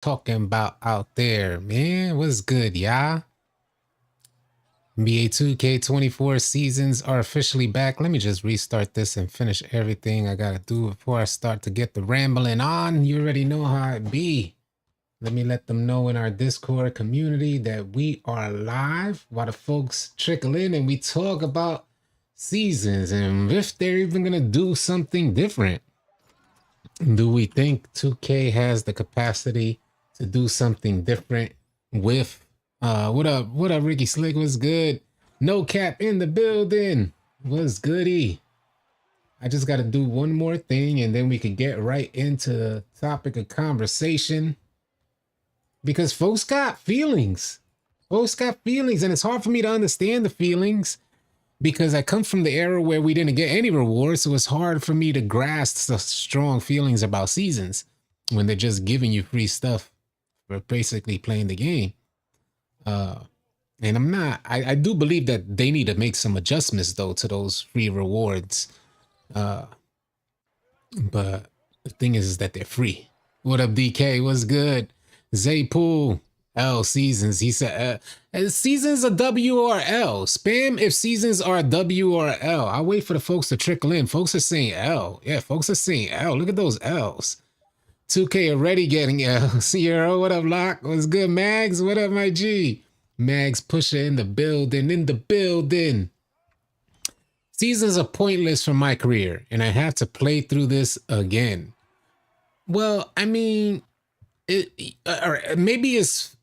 talking about out there, man? What's good, y'all? NBA 2K24 seasons are officially back. Let me just restart this and finish everything I gotta do before I start to get the rambling on. You already know how it be. Let me let them know in our Discord community that we are live while the folks trickle in and we talk about seasons and if they're even gonna do something different. Do we think 2K has the capacity to do something different with what up Ricky Slick? Was good? No cap in the building. Was goody? I just got to do one more thing and then we can get right into the topic of conversation, because folks got feelings. Folks got feelings, and it's hard for me to understand the feelings because I come from the era where we didn't get any rewards, so it's hard for me to grasp the strong feelings about seasons when they're just giving you free stuff for basically playing the game. And I do believe that they need to make some adjustments though to those free rewards. But the thing is that they're free. What up, DK? What's good? Zaypool. L seasons. He said, seasons are W or L. Spam if seasons are W or L. I'll wait for the folks to trickle in. Folks are saying L. Yeah, folks are saying L. Look at those L's. 2K already getting L. Sierra, what up, Lock? What's good, Mags? What up, my G? Mags Pusher in the building. Seasons are pointless for MyCareer, and I have to play through this again. Well, I mean, or maybe it's,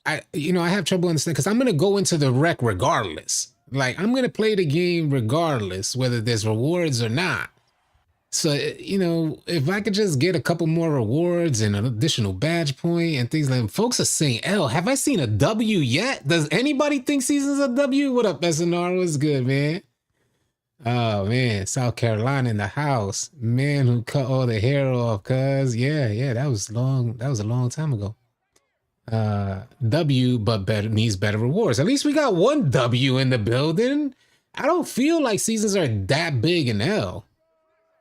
I have trouble understanding because I'm going to go into the rec regardless. Like, I'm going to play the game regardless whether there's rewards or not. So, if I could just get a couple more rewards and an additional badge point and things like that. Folks are saying L. Have I seen a W yet? Does anybody think seasons are W? What up, SNR? What's good, man? Oh, man. South Carolina in the house. Man who cut all the hair off, cuz. Yeah, that was long. That was a long time ago. W, but better needs better rewards. At least we got one W in the building. I don't feel like seasons are that big an L.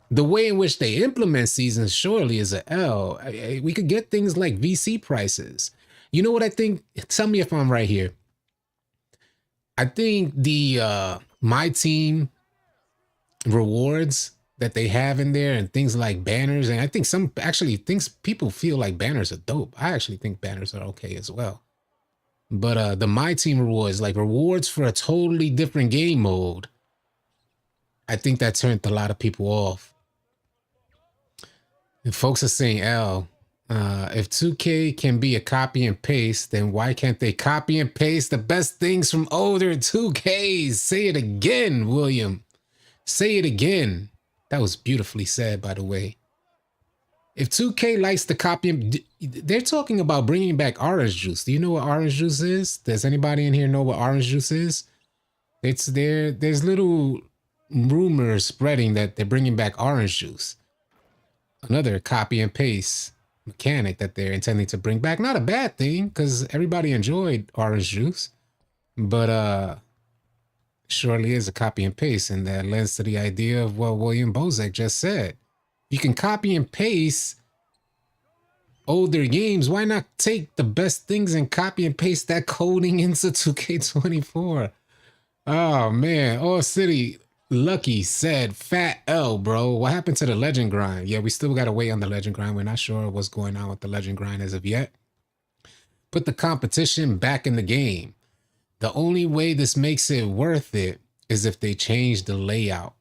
The way in which they implement seasons surely is an L. We could get things like VC prices. You know what I think? Tell me if I'm right here. I think the MyTeam rewards that they have in there and things like banners, and I think some actually thinks people feel like banners are dope. I actually think banners are okay as well. But the MyTeam rewards, like rewards for a totally different game mode, I think that turned a lot of people off. And folks are saying, L, if 2K can be a copy and paste, then why can't they copy and paste the best things from older 2Ks? Say it again, William. Say it again. That was beautifully said, by the way. If 2K likes to copy, they're talking about bringing back orange juice. Do you know what orange juice is? Does anybody in here know what orange juice is? It's there. There's little rumors spreading that they're bringing back orange juice. Another copy and paste mechanic that they're intending to bring back. Not a bad thing, because everybody enjoyed orange juice, but surely is a copy and paste, and that lends to the idea of what William Bozek just said. You can copy and paste older games. Why not take the best things and copy and paste that coding into 2K24? Oh man, All City Lucky said fat L, bro. What happened to the legend grind? Yeah, we still gotta wait on the legend grind. We're not sure what's going on with the legend grind as of yet. Put the competition back in the game. The only way this makes it worth it is if they change the layout.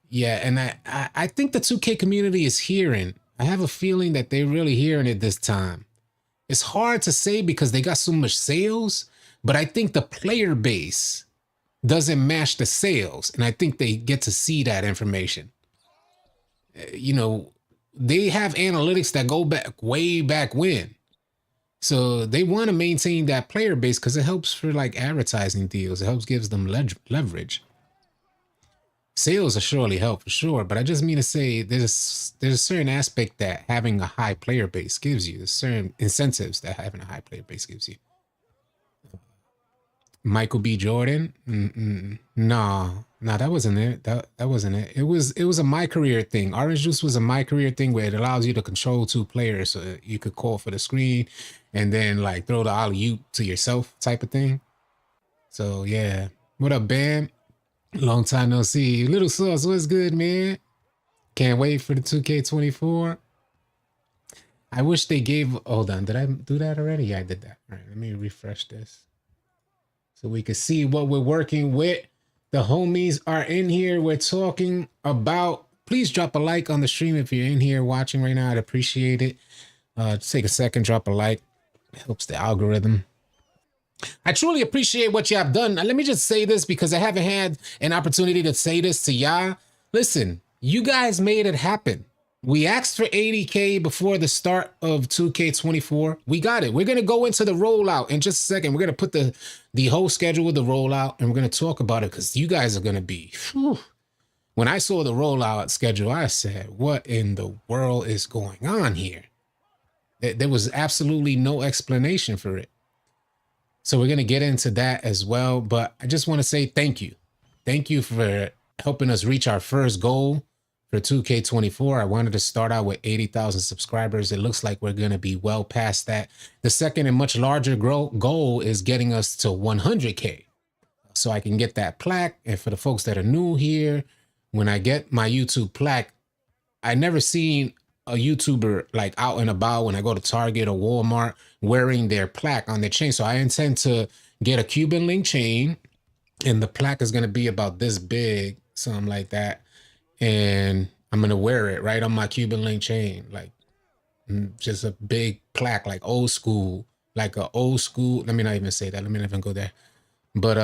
Yeah, and I think the 2K community is hearing. I have a feeling that they're really hearing it this time. It's hard to say because they got so much sales, but I think the player base doesn't match the sales, and I think they get to see that information. They have analytics that go back way back when. So they want to maintain that player base because it helps for like advertising deals. It helps gives them leverage. Sales will surely help for sure, but I just mean to say there's a certain aspect that having a high player base gives you. There's certain incentives that having a high player base gives you. Michael B. Jordan. No, that wasn't it. That wasn't it. It was a MyCareer thing. Orange Juice was a MyCareer thing where it allows you to control two players, so that you could call for the screen and then like throw the alley-oop to yourself type of thing. So yeah, what up, Bam? Long time no see. Little Sauce, what's good, man? Can't wait for the 2K24. I wish they gave. Hold on, did I do that already? Yeah, I did that. All right, let me refresh this so we can see what we're working with. The homies are in here. We're talking about. Please drop a like on the stream if you're in here watching right now. I'd appreciate it. Just take a second, drop a like. It helps the algorithm. I truly appreciate what y'all have done. Now, let me just say this because I haven't had an opportunity to say this to y'all. Listen, you guys made it happen. We asked for 80K before the start of 2K24. We got it. We're going to go into the rollout in just a second. We're going to put the whole schedule of the rollout and we're going to talk about it because you guys are going to be... Whew. When I saw the rollout schedule, I said, what in the world is going on here? There was absolutely no explanation for it. So we're going to get into that as well. But I just want to say thank you. Thank you for helping us reach our first goal for 2K24. I wanted to start out with 80,000 subscribers. It looks like we're going to be well past that. The second and much larger goal is getting us to 100K. So I can get that plaque. And for the folks that are new here, when I get my YouTube plaque, I never seen a YouTuber like out and about when I go to Target or Walmart wearing their plaque on their chain. So I intend to get a Cuban link chain and the plaque is going to be about this big, something like that. And I'm going to wear it right on my Cuban link chain. Like just a big plaque, like old school, like a old school. Let me not even say that. Let me not even go there. But,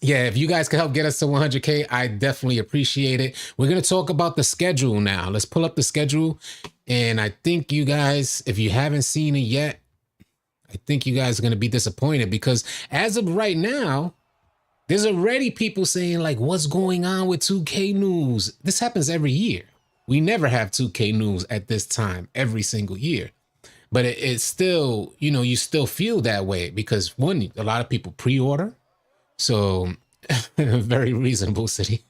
yeah, if you guys can help get us to 100K, I definitely appreciate it. We're going to talk about the schedule now. Let's pull up the schedule. And I think you guys, if you haven't seen it yet, I think you guys are going to be disappointed because as of right now, there's already people saying like, what's going on with 2K news? This happens every year. We never have 2K news at this time every single year. But it's still, you know, you still feel that way because one, a lot of people pre-order. So very reasonable, City.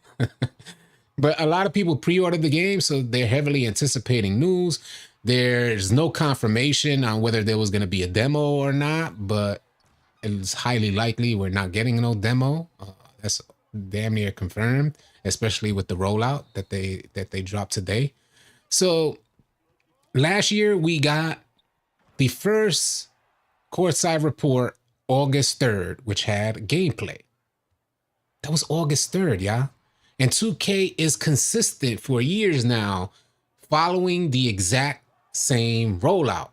But a lot of people pre-ordered the game, so they're heavily anticipating news. There's no confirmation on whether there was going to be a demo or not, but it's highly likely we're not getting no demo. That's damn near confirmed, especially with the rollout that they dropped today. So last year we got the first courtside report August 3rd, which had gameplay. That was August 3rd, yeah. And 2K is consistent for years now, following the exact same rollout.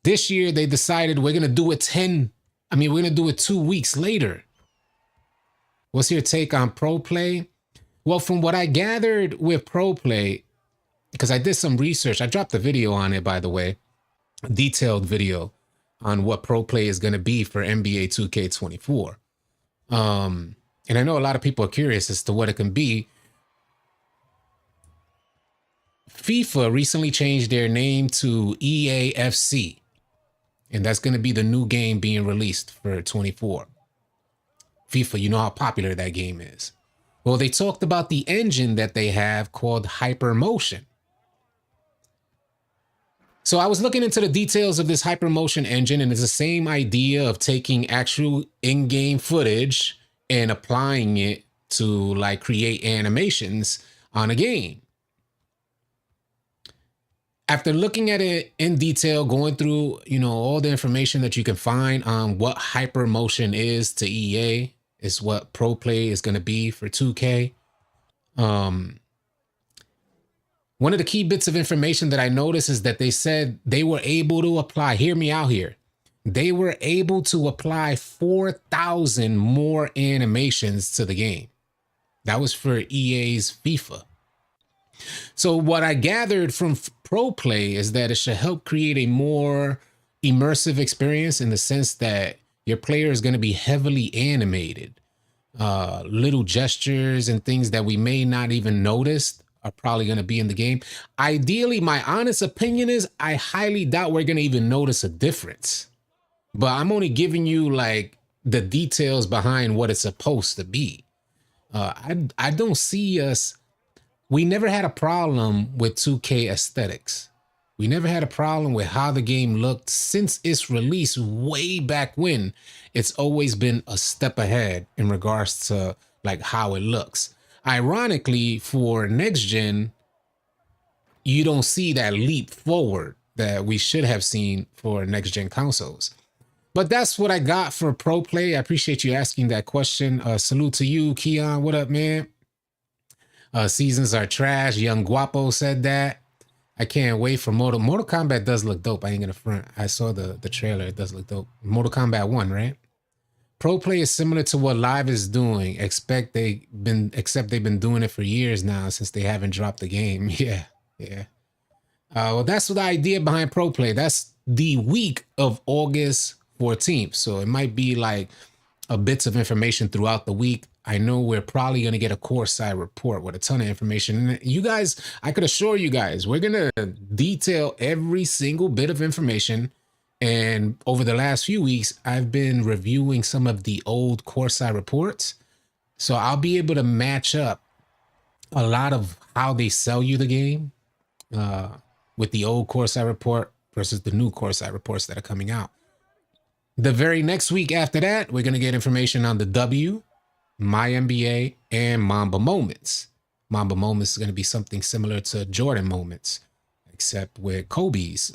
This year, they decided we're going to do it we're going to do it 2 weeks later. What's your take on Pro Play? Well, from what I gathered with Pro Play, because I did some research, I dropped a video on it, by the way, a detailed video on what Pro Play is going to be for NBA 2K24. And I know a lot of people are curious as to what it can be. FIFA recently changed their name to EAFC. And that's going to be the new game being released for 24. FIFA, you know how popular that game is. Well, they talked about the engine that they have called Hypermotion. So I was looking into the details of this Hypermotion engine, and it's the same idea of taking actual in-game footage and applying it to like create animations on a game. After looking at it in detail, going through, you know, all the information that you can find on what Hypermotion is to EA, is what Pro Play is going to be for 2K. One of the key bits of information that I noticed is that they said they were able to apply, hear me out here, they were able to apply 4,000 more animations to the game. That was for EA's FIFA. So what I gathered from Pro Play is that it should help create a more immersive experience in the sense that your player is going to be heavily animated. Little gestures and things that we may not even notice are probably going to be in the game. Ideally, my honest opinion is I highly doubt we're going to even notice a difference. but I'm only giving you like the details behind what it's supposed to be. I don't see us. We never had a problem with 2K aesthetics. We never had a problem with how the game looked since its release way back when. It's always been a step ahead in regards to like how it looks. Ironically, for next gen, you don't see that leap forward that we should have seen for next gen consoles. But that's what I got for Pro Play. I appreciate you asking that question. Salute to you, Keon. What up, man? Seasons are trash. Young Guapo said that. I can't wait for Mortal Kombat does look dope. I ain't gonna front. I saw the trailer. It does look dope. Mortal Kombat 1, right? Pro Play is similar to what Live is doing. Except they've been doing it for years now since they haven't dropped the game. Yeah, yeah. Well, that's the idea behind Pro Play. That's the week of August 14th. So it might be like a bits of information throughout the week. I know we're probably going to get a core side report with a ton of information. And you guys, I could assure you guys, we're going to detail every single bit of information. And over the last few weeks, I've been reviewing some of the old core side reports. So I'll be able to match up a lot of how they sell you the game with the old core side report versus the new core side reports that are coming out. The very next week after that, we're going to get information on the W, My NBA, and Mamba Moments. Mamba Moments is going to be something similar to Jordan Moments, except with Kobe's,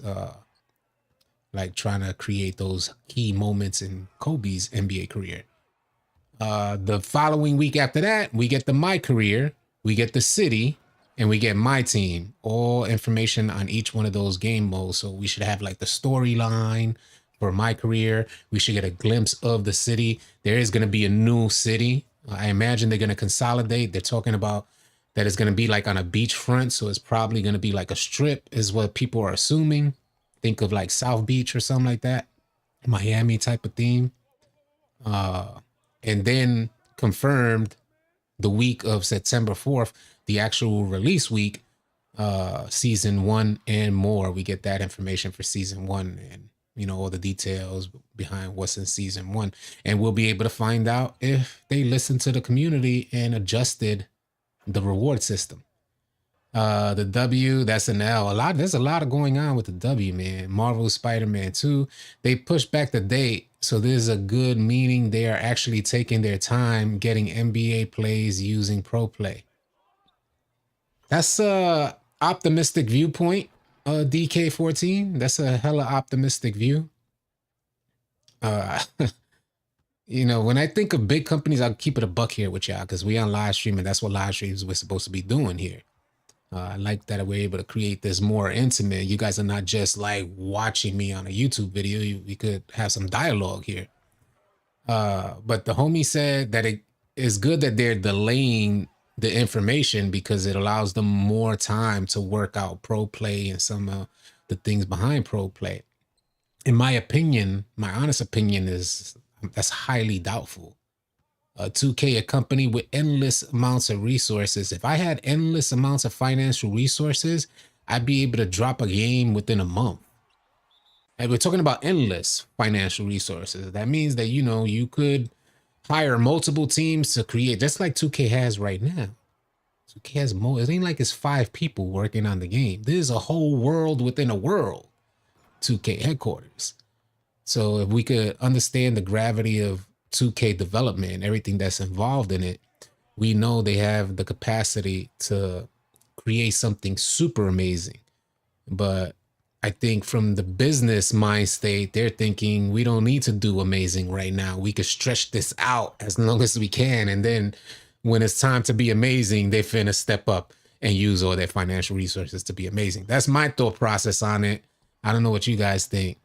like trying to create those key moments in Kobe's NBA career. The following week after that, we get the MyCareer, we get the City, and we get MyTeam. All information on each one of those game modes. So we should have like the storyline for MyCareer. We should get a glimpse of the city. There is going to be a new city. I imagine they're going to consolidate. They're talking about that it's going to be like on a beachfront. So it's probably going to be like a strip is what people are assuming. Think of like South Beach or something like that. Miami type of theme. And then confirmed the week of September 4th, the actual release week, season 1 and more. We get that information for season 1 and, you know, all the details behind what's in season 1. And we'll be able to find out if they listened to the community and adjusted the reward system. The W, that's an L. There's a lot of going on with the W, man. Marvel Spider-Man 2, they pushed back the date. So there's a good meaning they are actually taking their time getting NBA plays using Pro Play. That's a optimistic viewpoint, DK14. That's a hella optimistic view. You know, when I think of big companies, I'll keep it a buck here with y'all because we on live stream and that's what live streams we're supposed to be doing here. I like that we're able to create this more intimate. You guys are not just like watching me on a YouTube video. We could have some dialogue here. But the homie said that it is good that they're delaying the information because it allows them more time to work out Pro Play and some of the things behind Pro Play. In my opinion, my honest opinion is that's highly doubtful. 2K, a company with endless amounts of resources. If I had endless amounts of financial resources, I'd be able to drop a game within a month. And we're talking about endless financial resources. That means that, you know, you could hire multiple teams to create, just like 2K has right now. 2K has more. It ain't like it's 5 people working on the game. There's a whole world within a world. 2K headquarters. So if we could understand the gravity of 2K development and everything that's involved in it, we know they have the capacity to create something super amazing. But I think from the business mind state, they're thinking we don't need to do amazing right now. We could stretch this out as long as we can. And then when it's time to be amazing, they finna step up and use all their financial resources to be amazing. That's my thought process on it. I don't know what you guys think.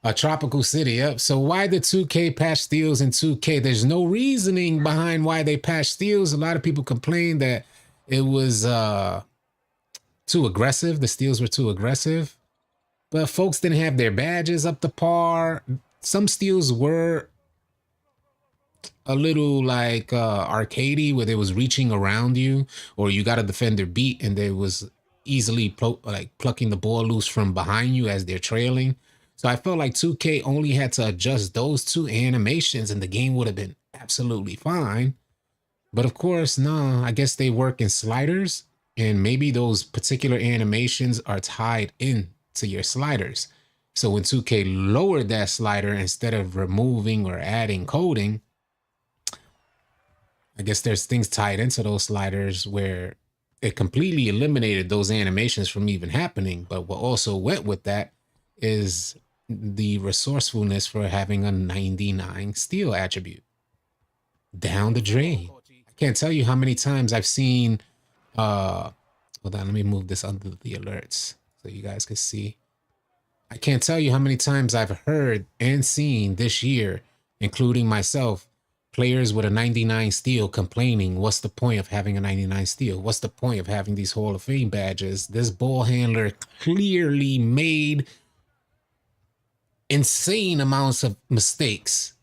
A tropical city, yep. So why the 2K patch steals in 2K? There's no reasoning behind why they patch steals. A lot of people complained that it was too aggressive. The steals were too aggressive. But folks didn't have their badges up to par. Some steals were a little like arcadey, where they was reaching around you, or you got a defender beat and they was easily plucking the ball loose from behind you as they're trailing. So I felt like 2K only had to adjust those two animations and the game would have been absolutely fine. But of course, no, I guess they work in sliders and maybe those particular animations are tied in to your sliders. So when 2K lowered that slider, instead of removing or adding coding, I guess there's things tied into those sliders where it completely eliminated those animations from even happening. But what also went with that is the resourcefulness for having a 99 steel attribute. Down the drain. I can't tell you how many times I've seen, hold on, let me move this under the alerts so you guys can see. I can't tell you how many times I've heard and seen this year, including myself, players with a 99 steel complaining, what's the point of having a 99 steel? What's the point of having these Hall of Fame badges? This ball handler clearly made insane amounts of mistakes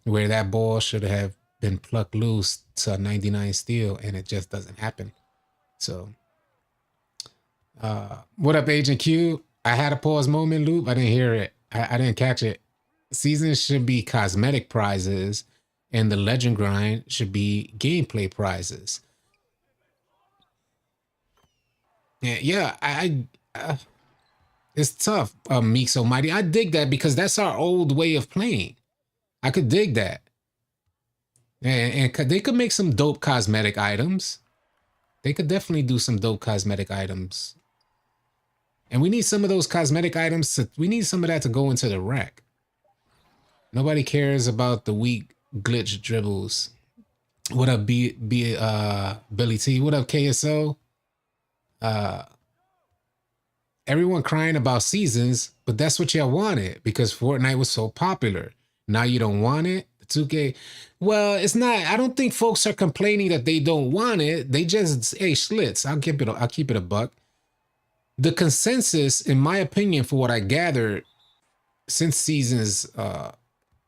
where that ball should have been plucked loose to a 99 steel and it just doesn't happen. So, what up, Agent Q? I had a pause moment, Loop. I didn't hear it. I didn't catch it. Seasons should be cosmetic prizes and the legend grind should be gameplay prizes. Yeah, it's tough, Meeks Almighty. I dig that because that's our old way of playing. I could dig that. And they could make some dope cosmetic items. They could definitely do some dope cosmetic items. And we need some of those cosmetic items we need some of that to go into the rack. Nobody cares about the weak glitch dribbles. What up, Billy T? What up, KSO? Everyone crying about seasons, but that's what y'all wanted because Fortnite was so popular. Now you don't want it? 2K. Well, it's not. I don't think folks are complaining that they don't want it. They just, hey, Schlitz, I'll keep it a buck. The consensus, in my opinion, for what I gathered since seasons,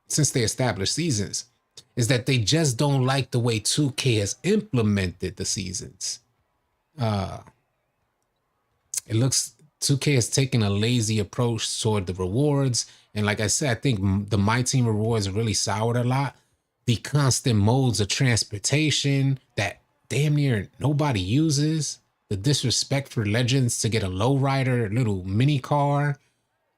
since they established seasons, is that they just don't like the way 2K has implemented the seasons. It looks 2K has taken a lazy approach toward the rewards. And like I said, I think the MyTeam rewards really soured a lot. The constant modes of transportation that damn near nobody uses. The disrespect for legends to get a lowrider, little mini car.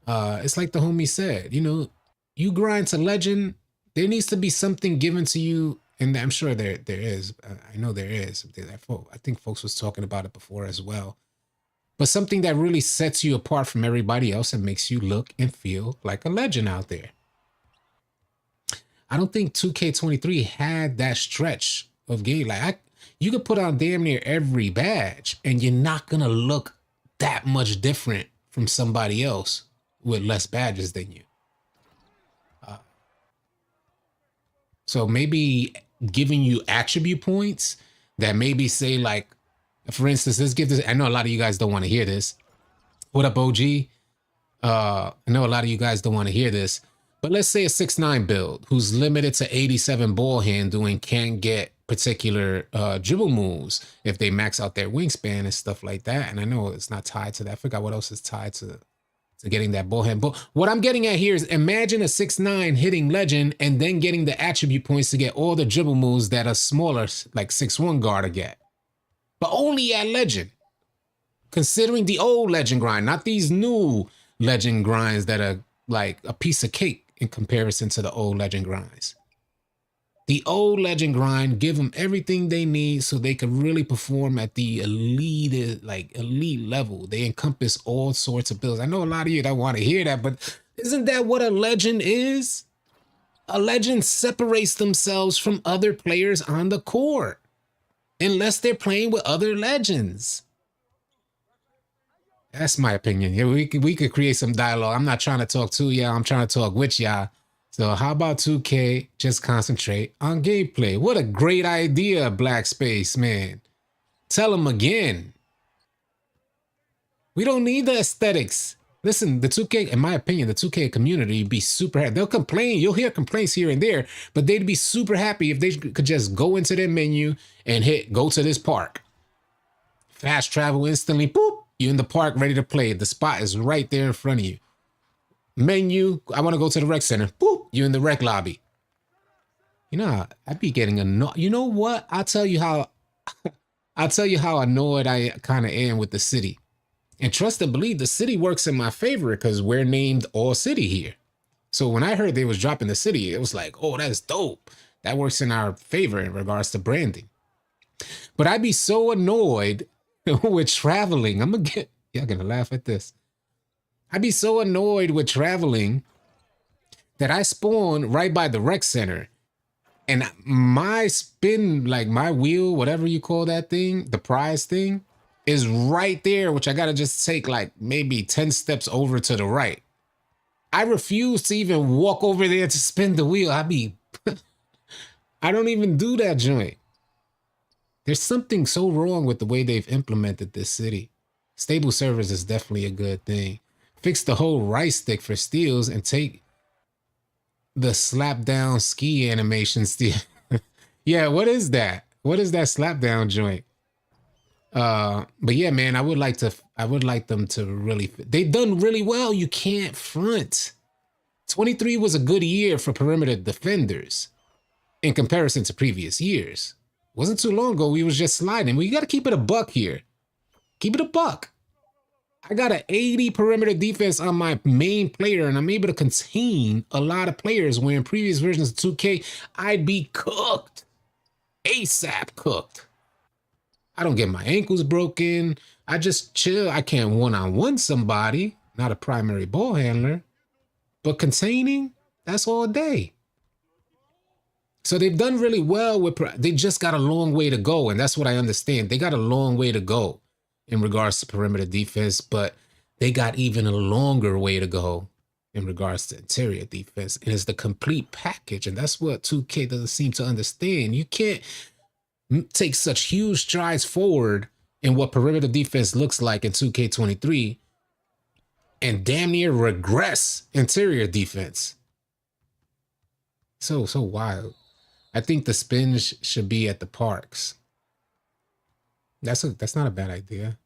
It's like the homie said, you know, you grind to legend, there needs to be something given to you. And I'm sure there is. I know there is. I think folks was talking about it before as well. But something that really sets you apart from everybody else and makes you look and feel like a legend out there. I don't think 2K23 had that stretch of game. Like you could put on damn near every badge and you're not going to look that much different from somebody else with less badges than you. So maybe giving you attribute points that maybe say like, for instance, let's give this. I know a lot of you guys don't want to hear this. What up, OG? I know a lot of you guys don't want to hear this, but let's say a 6'9" build who's limited to 87 ball handling can't get particular dribble moves if they max out their wingspan and stuff like that. And I know it's not tied to that. I forgot what else is tied to getting that ball hand. But what I'm getting at here is imagine a 6'9" hitting legend and then getting the attribute points to get all the dribble moves that a smaller like 6'1" guard to get. But only at legend. Considering the old legend grind, not these new legend grinds that are like a piece of cake in comparison to the old legend grinds. The old legend grind, give them everything they need so they can really perform at the elite level. They encompass all sorts of builds. I know a lot of you don't want to hear that, but isn't that what a legend is? A legend separates themselves from other players on the court, unless they're playing with other legends. That's my opinion. Yeah, we could create some dialogue. I'm not trying to talk to y'all. I'm trying to talk with y'all. So how about 2K just concentrate on gameplay? What a great idea, Black Space, man. Tell them again. We don't need the aesthetics. Listen, the 2K, in my opinion, the 2K community would be super happy. They'll complain. You'll hear complaints here and there, but they'd be super happy if they could just go into their menu and hit go to this park. Fast travel instantly. Boop. You're in the park ready to play. The spot is right there in front of you. Menu, I want to go to the rec center. Boop, you're in the rec lobby. You know, I'd be getting annoyed. You know what? I'll tell you how annoyed I kind of am with the city. And trust and believe the city works in my favor because we're named All City here. So when I heard they was dropping the city, it was like, oh, that's dope. That works in our favor in regards to branding. But I'd be so annoyed with traveling. Y'all gonna laugh at this. I'd be so annoyed with traveling that I spawn right by the rec center. And my spin, like my wheel, whatever you call that thing, the prize thing, is right there, which I gotta just take like maybe 10 steps over to the right. I refuse to even walk over there to spin the wheel. I don't even do that joint. There's something so wrong with the way they've implemented this city. Stable servers is definitely a good thing. Fix the whole right stick for steals and take the slap down ski animation steal. Yeah, what is that? What is that slap down joint? But yeah, man, I would like them to really, they've done really well. You can't front. 23 was a good year for perimeter defenders in comparison to previous years. Wasn't too long ago, we was just sliding. We got to keep it a buck here. Keep it a buck. I got an 80 perimeter defense on my main player, and I'm able to contain a lot of players where in previous versions of 2K, I'd be cooked. ASAP cooked. I don't get my ankles broken. I just chill. I can't one-on-one somebody, not a primary ball handler. But containing, that's all day. So they've done really well with, they just got a long way to go. And that's what I understand. They got a long way to go in regards to perimeter defense, but they got even a longer way to go in regards to interior defense. And it's the complete package. And that's what 2K doesn't seem to understand. You can't take such huge strides forward in what perimeter defense looks like in 2K23 and damn near regress interior defense. So wild. I think the spins should be at the parks. That's not a bad idea.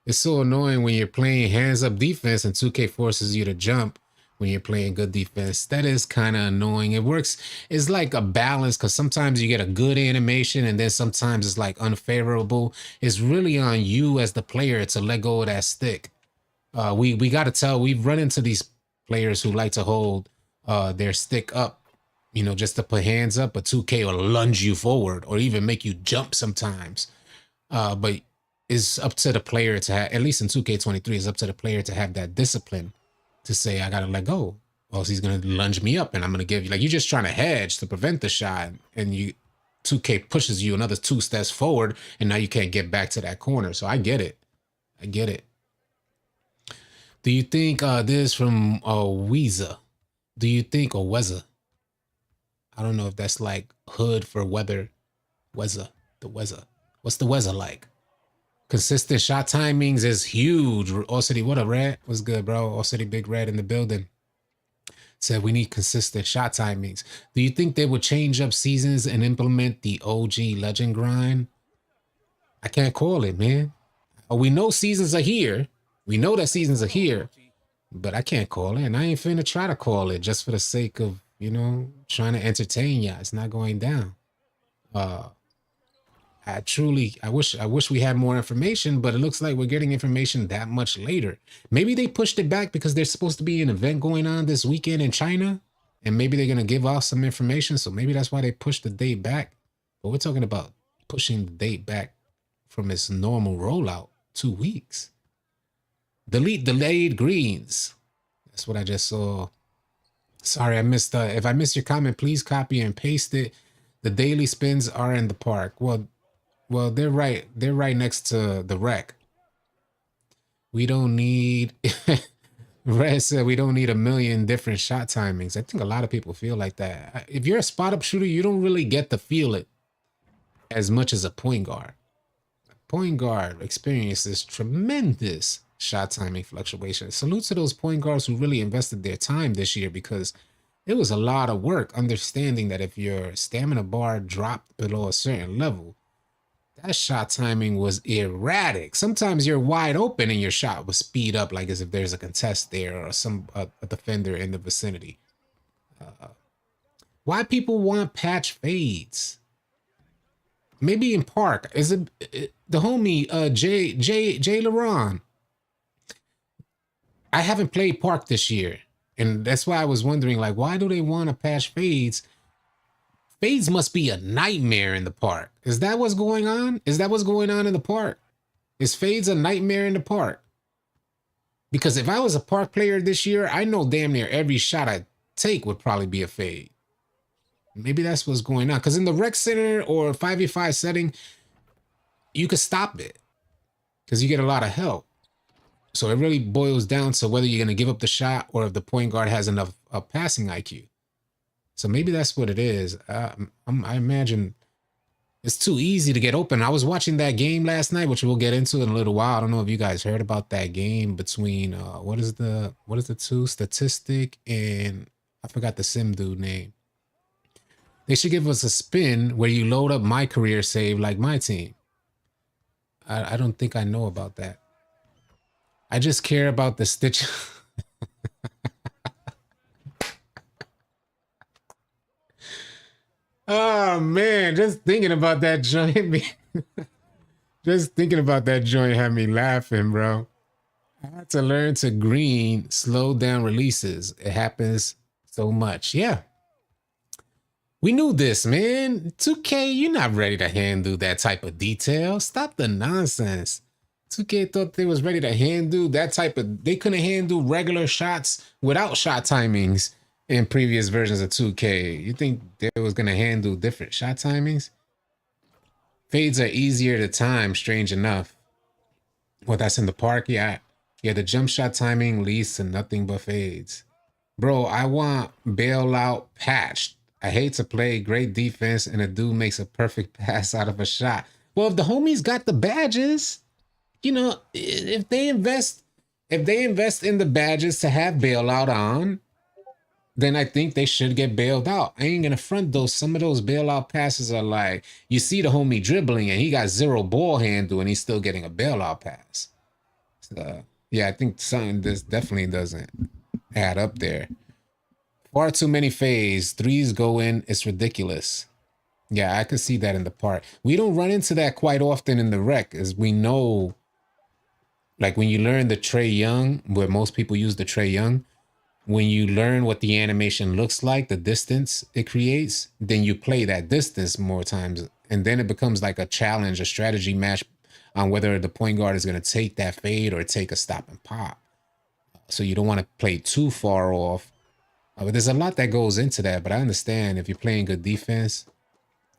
It's so annoying when you're playing hands-up defense and 2K forces you to jump when you're playing good defense. That is kind of annoying. It works. It's like a balance because sometimes you get a good animation and then sometimes it's like unfavorable. It's really on you as the player to let go of that stick. We got to tell. We've run into these players who like to hold their stick up, you know, just to put hands up, but 2K will lunge you forward or even make you jump sometimes. But it's up to the player to have, at least in 2K23, it's up to the player to have that discipline to say, I got to let go. Or else he's going to lunge me up and I'm going to give you, like, you're just trying to hedge to prevent the shot. And 2K pushes you another 2 steps forward and now you can't get back to that corner. So I get it. I get it. Do you think this from Weeza? Do you think, or Weza? I don't know if that's like hood for weather. Weza, the Weza. What's the weather like? Consistent shot timings is huge. All City, what a red. What's good, bro? All City Big Red in the building. Said we need consistent shot timings. Do you think they would change up seasons and implement the OG legend grind? I can't call it, man. We know seasons are here. We know that seasons are here. But I can't call it. And I ain't finna try to call it just for the sake of, you know, trying to entertain ya. It's not going down. I wish we had more information, but it looks like we're getting information that much later. Maybe they pushed it back because there's supposed to be an event going on this weekend in China, and maybe they're going to give off some information. So maybe that's why they pushed the date back. But we're talking about pushing the date back from its normal rollout 2 weeks. Delete delayed greens. That's what I just saw. Sorry, I missed. If I missed your comment, please copy and paste it. The daily spins are in the park. Well, they're right. They're right next to the rec. We don't need. Red said we don't need a million different shot timings. I think a lot of people feel like that. If you're a spot up shooter, you don't really get to feel it as much as a point guard. A point guard experiences tremendous shot timing fluctuation. Salute to those point guards who really invested their time this year because it was a lot of work understanding that if your stamina bar dropped below a certain level, That shot timing was erratic. Sometimes you're wide open and your shot would speed up, like as if there's a contest there or some a defender in the vicinity. Why people want patch fades? Maybe in park. Is it the homie Jay LeRon? I haven't played park this year, and that's why I was wondering, like, why do they want to patch fades? Fades must be a nightmare in the park. Is that what's going on? Is that what's going on in the park? Is fades a nightmare in the park? Because if I was a park player this year, I know damn near every shot I take would probably be a fade. Maybe that's what's going on. Because in the rec center or 5v5 setting, you could stop it because you get a lot of help. So it really boils down to whether you're going to give up the shot or if the point guard has enough passing IQ. So maybe that's what it is. I imagine it's too easy to get open. I was watching that game last night, which we'll get into in a little while. I don't know if you guys heard about that game between what is the two? Statistic and I forgot the sim dude name. They should give us a spin where you load up MyCareer save like MyTeam. I don't think I know about that. I just care about the stitch. Oh man, just thinking about that joint. Just thinking about that joint had me laughing, bro. I had to learn to green, slow down releases. It happens so much. Yeah. We knew this, man. 2K, you're not ready to handle that type of detail. Stop the nonsense. 2K thought they was ready to handle that type of... They couldn't handle regular shots without shot timings in previous versions of 2K. You think they was going to handle different shot timings? Fades are easier to time, strange enough. Well, that's in the park, yeah. Yeah, the jump shot timing leads to nothing but fades. Bro, I want Bailout patched. I hate to play great defense and a dude makes a perfect pass out of a shot. Well, if the homies got the badges, you know, if they invest in the badges to have Bailout on, then I think they should get bailed out. I ain't gonna front those. Some of those bailout passes are like, you see the homie dribbling and he got 0 ball handle and he's still getting a bailout pass. So, yeah, I think something this definitely doesn't add up there. Far too many fades. Threes go in. It's ridiculous. Yeah, I could see that in the park. We don't run into that quite often in the rec, as we know, like when you learn the Trey Young, where most people use the Trey Young, when you learn what the animation looks like, the distance it creates, then you play that distance more times. And then it becomes like a challenge, a strategy match on whether the point guard is going to take that fade or take a stop and pop. So you don't want to play too far off. But there's a lot that goes into that. But I understand if you're playing good defense,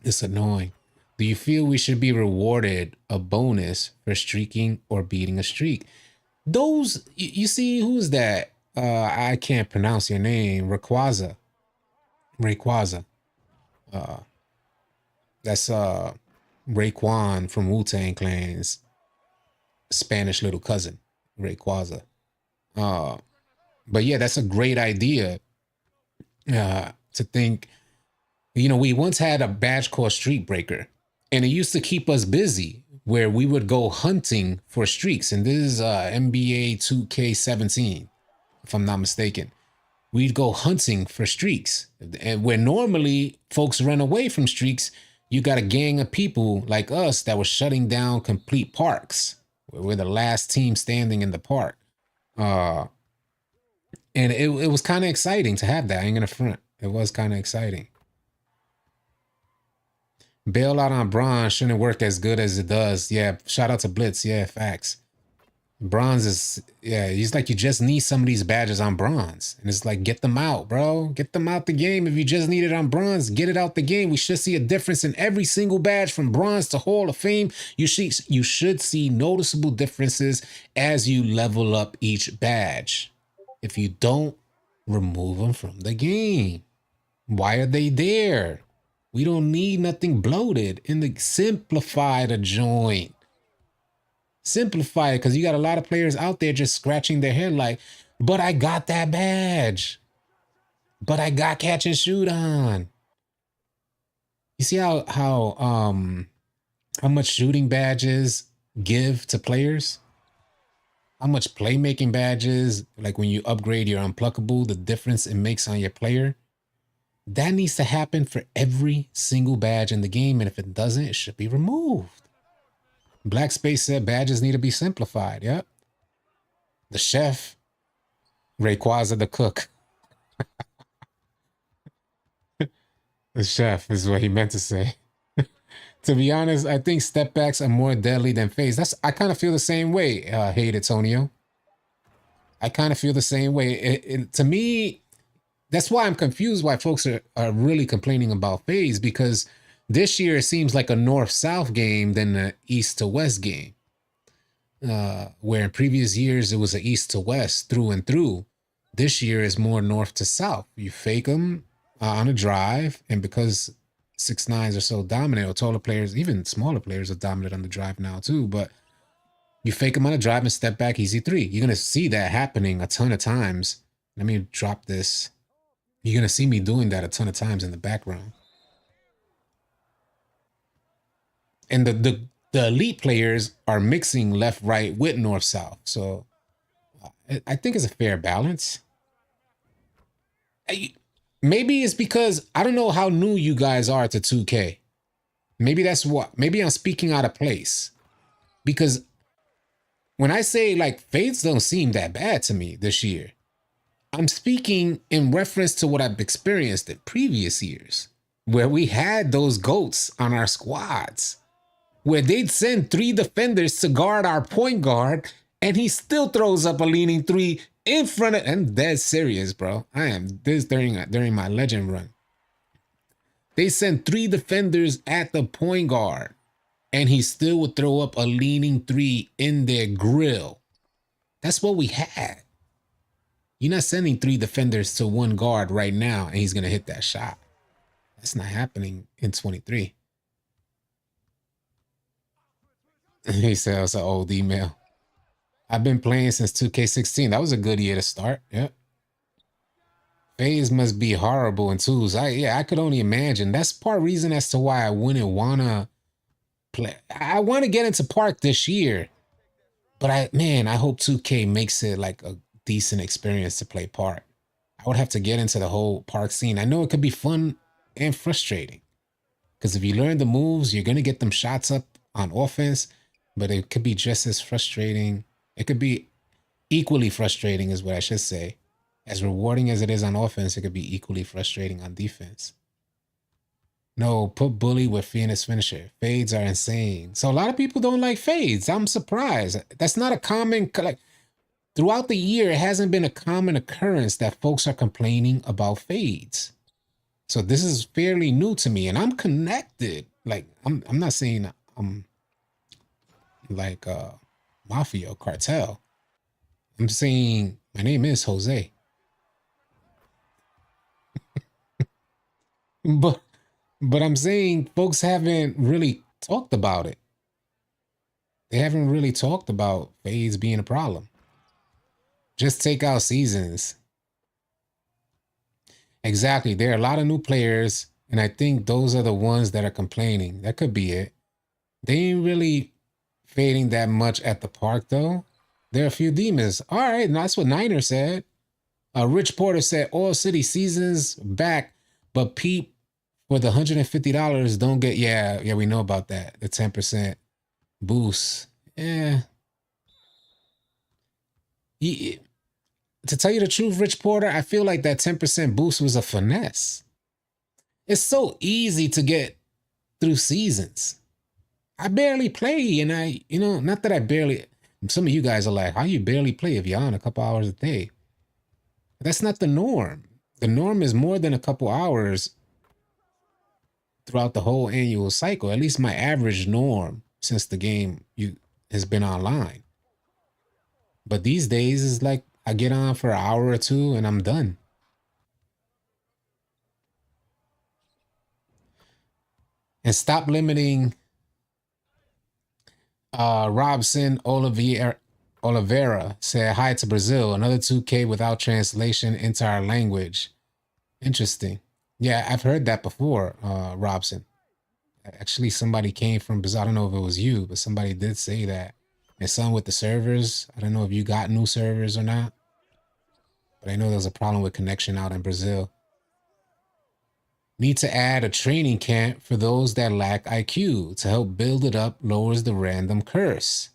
it's annoying. Do you feel we should be rewarded a bonus for streaking or beating a streak? Those, you see, who's that? I can't pronounce your name. Rayquaza. That's Raekwon from Wu-Tang Clan's Spanish little cousin, Rayquaza. But yeah, that's a great idea. To think, you know, we once had a badge called Streak Breaker, and it used to keep us busy where we would go hunting for streaks. And this is NBA 2K17, if I'm not mistaken. We'd go hunting for streaks. And where normally folks run away from streaks, you got a gang of people like us that were shutting down complete parks. We're the last team standing in the park. And it was kind of exciting to have that. I ain't gonna front. It was kind of exciting. Bailout on bronze shouldn't work as good as it does. Yeah, shout out to Blitz. Yeah, facts. Bronze is, yeah, it's like you just need some of these badges on bronze. And it's like, get them out, bro. Get them out the game. If you just need it on bronze, get it out the game. We should see a difference in every single badge from bronze to Hall of Fame. You should see noticeable differences as you level up each badge. If you don't, remove them from the game. Why are they there? We don't need nothing bloated. Simplify the joint. Simplify it, because you got a lot of players out there just scratching their head like, but I got that badge. But I got catch and shoot on. You see how how much shooting badges give to players, how much playmaking badges, like when you upgrade your unpluckable, the difference it makes on your player. That needs to happen for every single badge in the game, and if it doesn't, it should be removed. Black Space said badges need to be simplified. Yep. The chef, Rayquaza the cook. The chef is what he meant to say. To be honest, I think step backs are more deadly than fades. I kind of feel the same way, Hate Antonio. I kind of feel the same way. To me, that's why I'm confused why folks are really complaining about fades, because this year it seems like a north-south game than an east-to-west game. Where in previous years it was an east to west through and through. This year is more north to south. You fake them on a drive, and because 6'9s are so dominant, or taller players, even smaller players are dominant on the drive now too, but you fake them on a drive and step back easy three. You're going to see that happening a ton of times. Let me drop this. You're going to see me doing that a ton of times in the background. And the elite players are mixing left, right with north, south. So I think it's a fair balance. Maybe it's because I don't know how new you guys are to 2K. Maybe that's what. Maybe I'm speaking out of place. Because when I say like fades don't seem that bad to me this year, I'm speaking in reference to what I've experienced in previous years, where we had those GOATs on our squads, where they'd send 3 defenders to guard our point guard, and he still throws up a leaning 3 in front of, and dead serious, bro. I am this during my legend run. They sent 3 defenders at the point guard, and he still would throw up a leaning 3 in their grill. That's what we had. You're not sending 3 defenders to 1 guard right now, and he's going to hit that shot. That's not happening in 23. He said it's an old email. I've been playing since 2K16. That was a good year to start. Yep. Phase must be horrible in twos. I could only imagine. That's part reason as to why I wouldn't wanna play. I want to get into Park this year, but I hope 2K makes it like a decent experience to play Park. I would have to get into the whole Park scene. I know it could be fun and frustrating, because if you learn the moves, you're gonna get them shots up on offense, but it could be just as frustrating. It could be equally frustrating is what I should say. As rewarding as it is on offense, it could be equally frustrating on defense. No, put Bully with Phoenix finisher. Fades are insane. So a lot of people don't like fades. I'm surprised. That's not a common, like, throughout the year, it hasn't been a common occurrence that folks are complaining about fades. So this is fairly new to me, and I'm connected. Like, I'm not saying I'm like mafia or cartel. I'm saying my name is Jose. But I'm saying folks haven't really talked about it. They haven't really talked about fades being a problem. Just take out seasons. Exactly. There are a lot of new players, and I think those are the ones that are complaining. That could be it. They ain't really fading that much at the park, though. There are a few demons. All right, and that's what Niner said. Rich Porter said, all city seasons back, but Pete, for the $150 don't get, yeah, we know about that. The 10% boost. Yeah. To tell you the truth, Rich Porter, I feel like that 10% boost was a finesse. It's so easy to get through seasons. I barely play, and not that I barely, some of you guys are like, how you barely play if you're on a couple hours a day? That's not the norm. The norm is more than a couple hours throughout the whole annual cycle, at least my average norm since the game has been online. But these days is like I get on for an hour or two and I'm done. And stop limiting Robson Oliveira said hi to Brazil. Another 2K without translation into our language. Interesting. Yeah, I've heard that before, Robson. Actually, somebody came from Brazil. I don't know if it was you, but somebody did say that. And some with the servers. I don't know if you got new servers or not, but I know there's a problem with connection out in Brazil. Need to add a training camp for those that lack IQ to help build it up, lowers the random curse.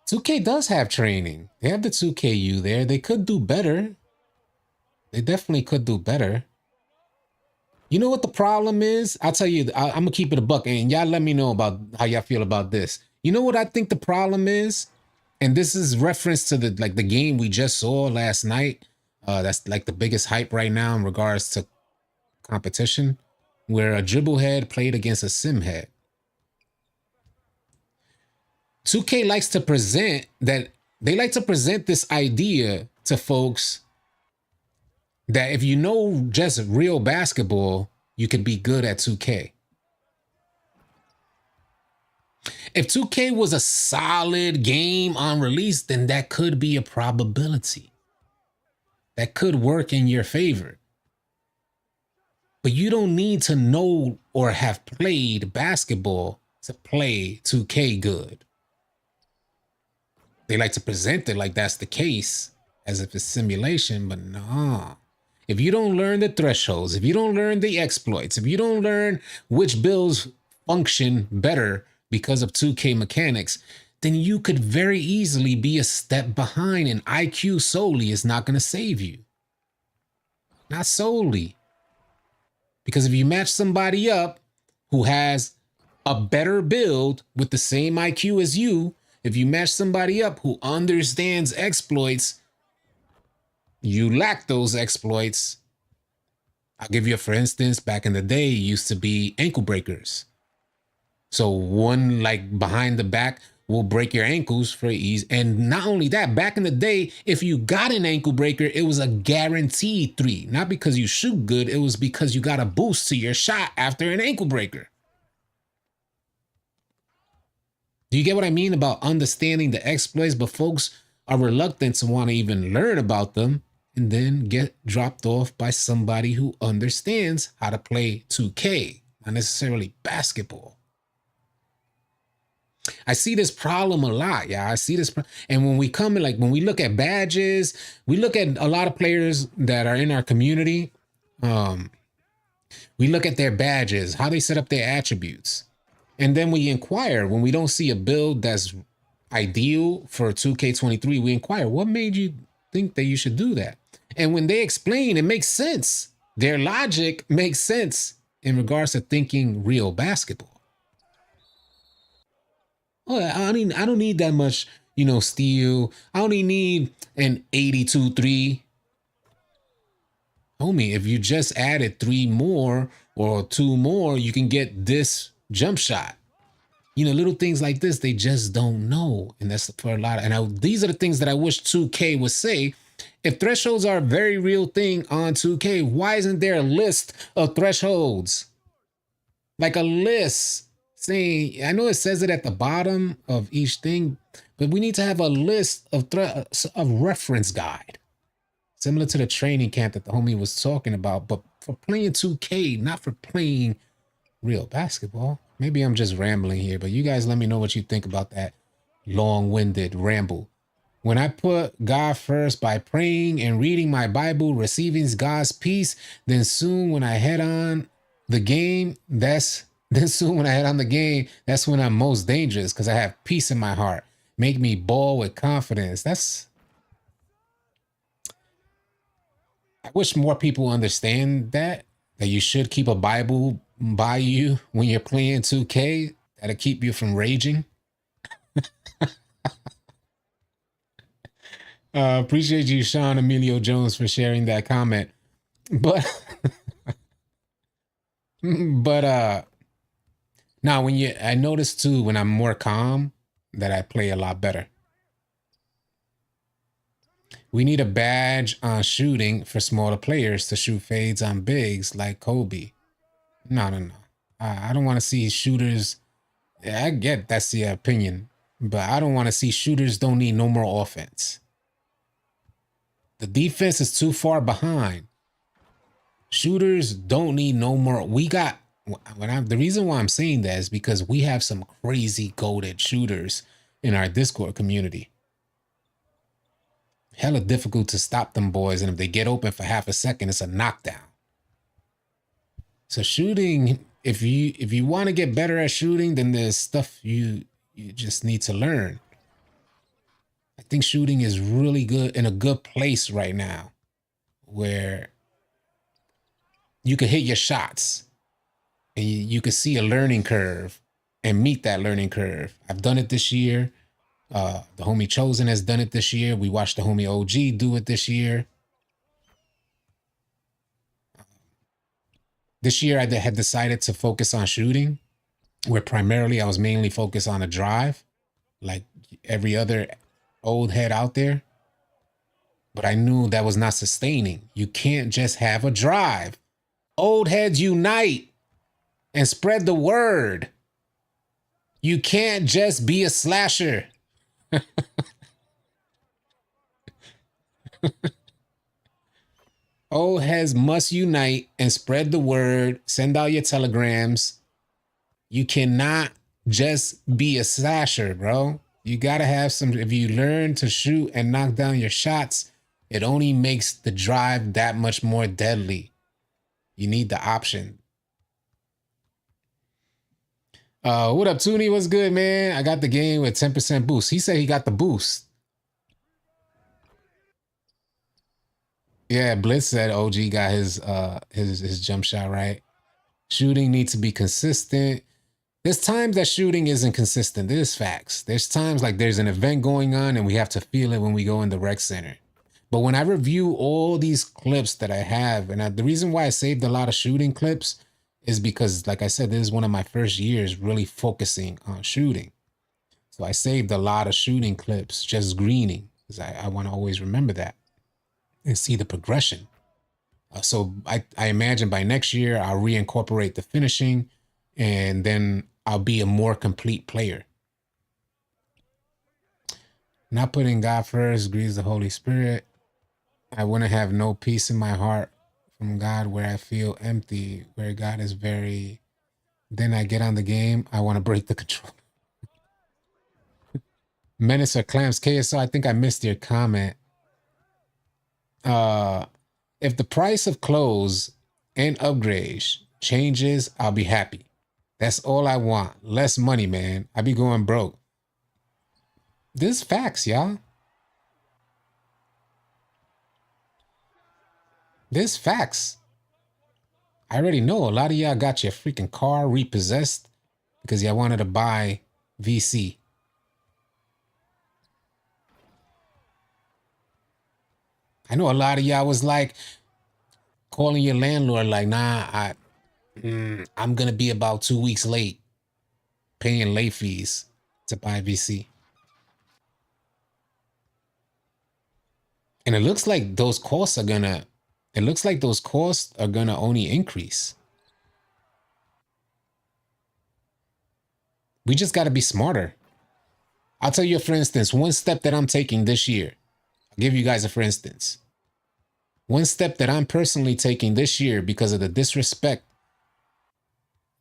2K does have training. They have the 2KU there. They could do better. They definitely could do better. You know what the problem is? I'll tell you, I'm going to keep it a buck, and y'all let me know about how y'all feel about this. You know what I think the problem is? And this is reference to the game we just saw last night. That's like the biggest hype right now in regards to competition, where a dribble head played against a sim head. 2K likes to present that they like to present this idea to folks that if you know just real basketball, you could be good at 2K. If 2K was a solid game on release, then that could be a probability. That could work in your favor. But you don't need to know or have played basketball to play 2K good. They like to present it like that's the case, as if it's simulation, but nah. If you don't learn the thresholds, if you don't learn the exploits, if you don't learn which builds function better because of 2K mechanics, then you could very easily be a step behind, and IQ solely is not going to save you. Not solely. Because if you match somebody up who has a better build with the same IQ as you, if you match somebody up who understands exploits, you lack those exploits. I'll give you a for instance. Back in the day, it used to be ankle breakers. So one like behind the back will break your ankles for ease. And not only that, back in the day, if you got an ankle breaker, it was a guaranteed 3. Not because you shoot good, it was because you got a boost to your shot after an ankle breaker. Do you get what I mean about understanding the exploits? But folks are reluctant to want to even learn about them, and then get dropped off by somebody who understands how to play 2K, not necessarily basketball. I see this problem a lot. Yeah, I see this. And when we come in, like when we look at badges, we look at a lot of players that are in our community. We look at their badges, how they set up their attributes. And then we inquire when we don't see a build that's ideal for 2K23, we inquire, what made you think that you should do that? And when they explain, it makes sense. Their logic makes sense in regards to thinking real basketball. Oh, I don't need that much, steal. I only need an 82-3. Homie, if you just added 3 more or 2 more, you can get this jump shot. Little things like this, they just don't know. And that's for a lot. These are the things that I wish 2K would say. If thresholds are a very real thing on 2K, why isn't there a list of thresholds? Like a list saying, I know it says it at the bottom of each thing, but we need to have a list of reference guide. Similar to the training camp that the homie was talking about, but for playing 2K, not for playing real basketball. Maybe I'm just rambling here, but you guys let me know what you think about that long-winded ramble. When I put God first by praying and reading my Bible, receiving God's peace, then soon when I head on the game, that's when I'm most dangerous, because I have peace in my heart. Make me ball with confidence. I wish more people understand that you should keep a Bible by you when you're playing 2K. That'll keep you from raging. Appreciate you, Sean Emilio Jones, for sharing that comment. But now I notice too, when I'm more calm, that I play a lot better. We need a badge on shooting for smaller players to shoot fades on bigs like Kobe. No. I don't want to see shooters. I get that's the opinion, but I don't want to see shooters don't need no more offense. The defense is too far behind. Shooters don't need no more. We got The reason why I'm saying that is because we have some crazy goated shooters in our Discord community. Hella difficult to stop them boys, and if they get open for half a second, it's a knockdown. So shooting, if you want to get better at shooting, then there's stuff you just need to learn. I think shooting is really good, in a good place right now, where you can hit your shots and you can see a learning curve and meet that learning curve. I've done it this year. The homie Chosen has done it this year. We watched the homie OG do it this year. This year I had decided to focus on shooting, where primarily I was mainly focused on a drive, like every other old head out there. But I knew that was not sustaining. You can't just have a drive. Old heads unite and spread the word. You can't just be a slasher. Old heads must unite and spread the word. Send out your telegrams. You cannot just be a slasher, bro. You gotta have some. If you learn to shoot and knock down your shots, it only makes the drive that much more deadly. You need the option. What up, Toonie? What's good, man? I got the game with 10% boost. He said he got the boost. Yeah, Blitz said OG got his jump shot right. Shooting needs to be consistent. There's times that shooting isn't consistent. There's facts. There's times like there's an event going on and we have to feel it when we go in the rec center. But when I review all these clips that I have, and the reason why I saved a lot of shooting clips is because, like I said, this is one of my first years really focusing on shooting. So I saved a lot of shooting clips just greening, because I want to always remember that and see the progression. So I imagine by next year, I'll reincorporate the finishing, and then I'll be a more complete player. Not putting God first grieves the Holy Spirit. I wouldn't have no peace in my heart from God, where I feel empty, where God is very... Then I get on the game, I want to break the control. Menace or Clams KSO, I think I missed your comment. If the price of clothes and upgrades changes, I'll be happy. That's all I want. Less money, man. I be going broke. This facts, y'all. This facts. I already know a lot of y'all got your freaking car repossessed because y'all wanted to buy VC. I know a lot of y'all was like calling your landlord like, nah, I'm going to be about 2 weeks late paying late fees to buy VC. And it looks like those costs are going to, only increase. We just got to be smarter. I'll tell you, for instance, one step that I'm taking this year. I'll give you guys a for instance. One step that I'm personally taking this year because of the disrespect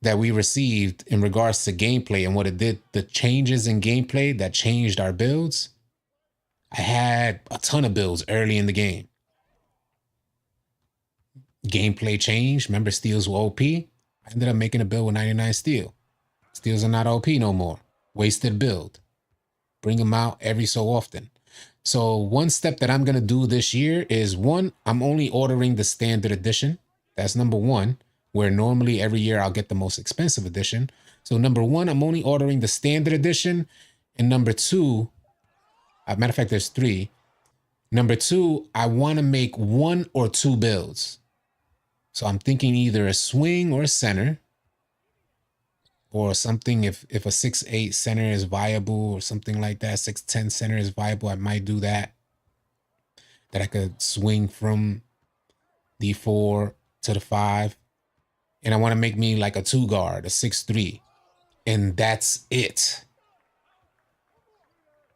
that we received in regards to gameplay and what it did, the changes in gameplay that changed our builds. I had a ton of builds early in the game. Gameplay changed. Remember, steals were OP. I ended up making a build with 99 steel. Steals are not OP no more. Wasted build. Bring them out every so often. So one step that I'm going to do this year is, one, I'm only ordering the standard edition. That's number one, where normally every year I'll get the most expensive edition. So number one, I'm only ordering the standard edition. And number two, matter of fact, there's three. Number two, I want to make 1 or 2 builds. So I'm thinking either a swing or a center, or something. If a 6'8" center is viable or something like that, 6'10" center is viable, I might do that. That I could swing from the 4 to the 5. And I want to make me like a 2 guard, a 6'3". And that's it.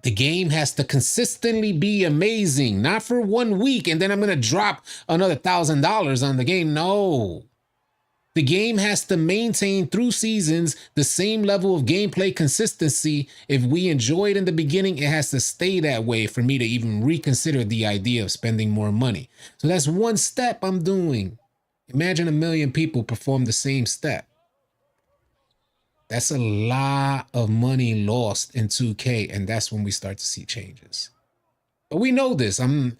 The game has to consistently be amazing, not for 1 week and then I'm going to drop another $1,000 on the game. No. The game has to maintain through seasons the same level of gameplay consistency. If we enjoy it in the beginning, it has to stay that way for me to even reconsider the idea of spending more money. So that's one step I'm doing. Imagine 1 million people perform the same step. That's a lot of money lost in 2K, and that's when we start to see changes. But we know this. I'm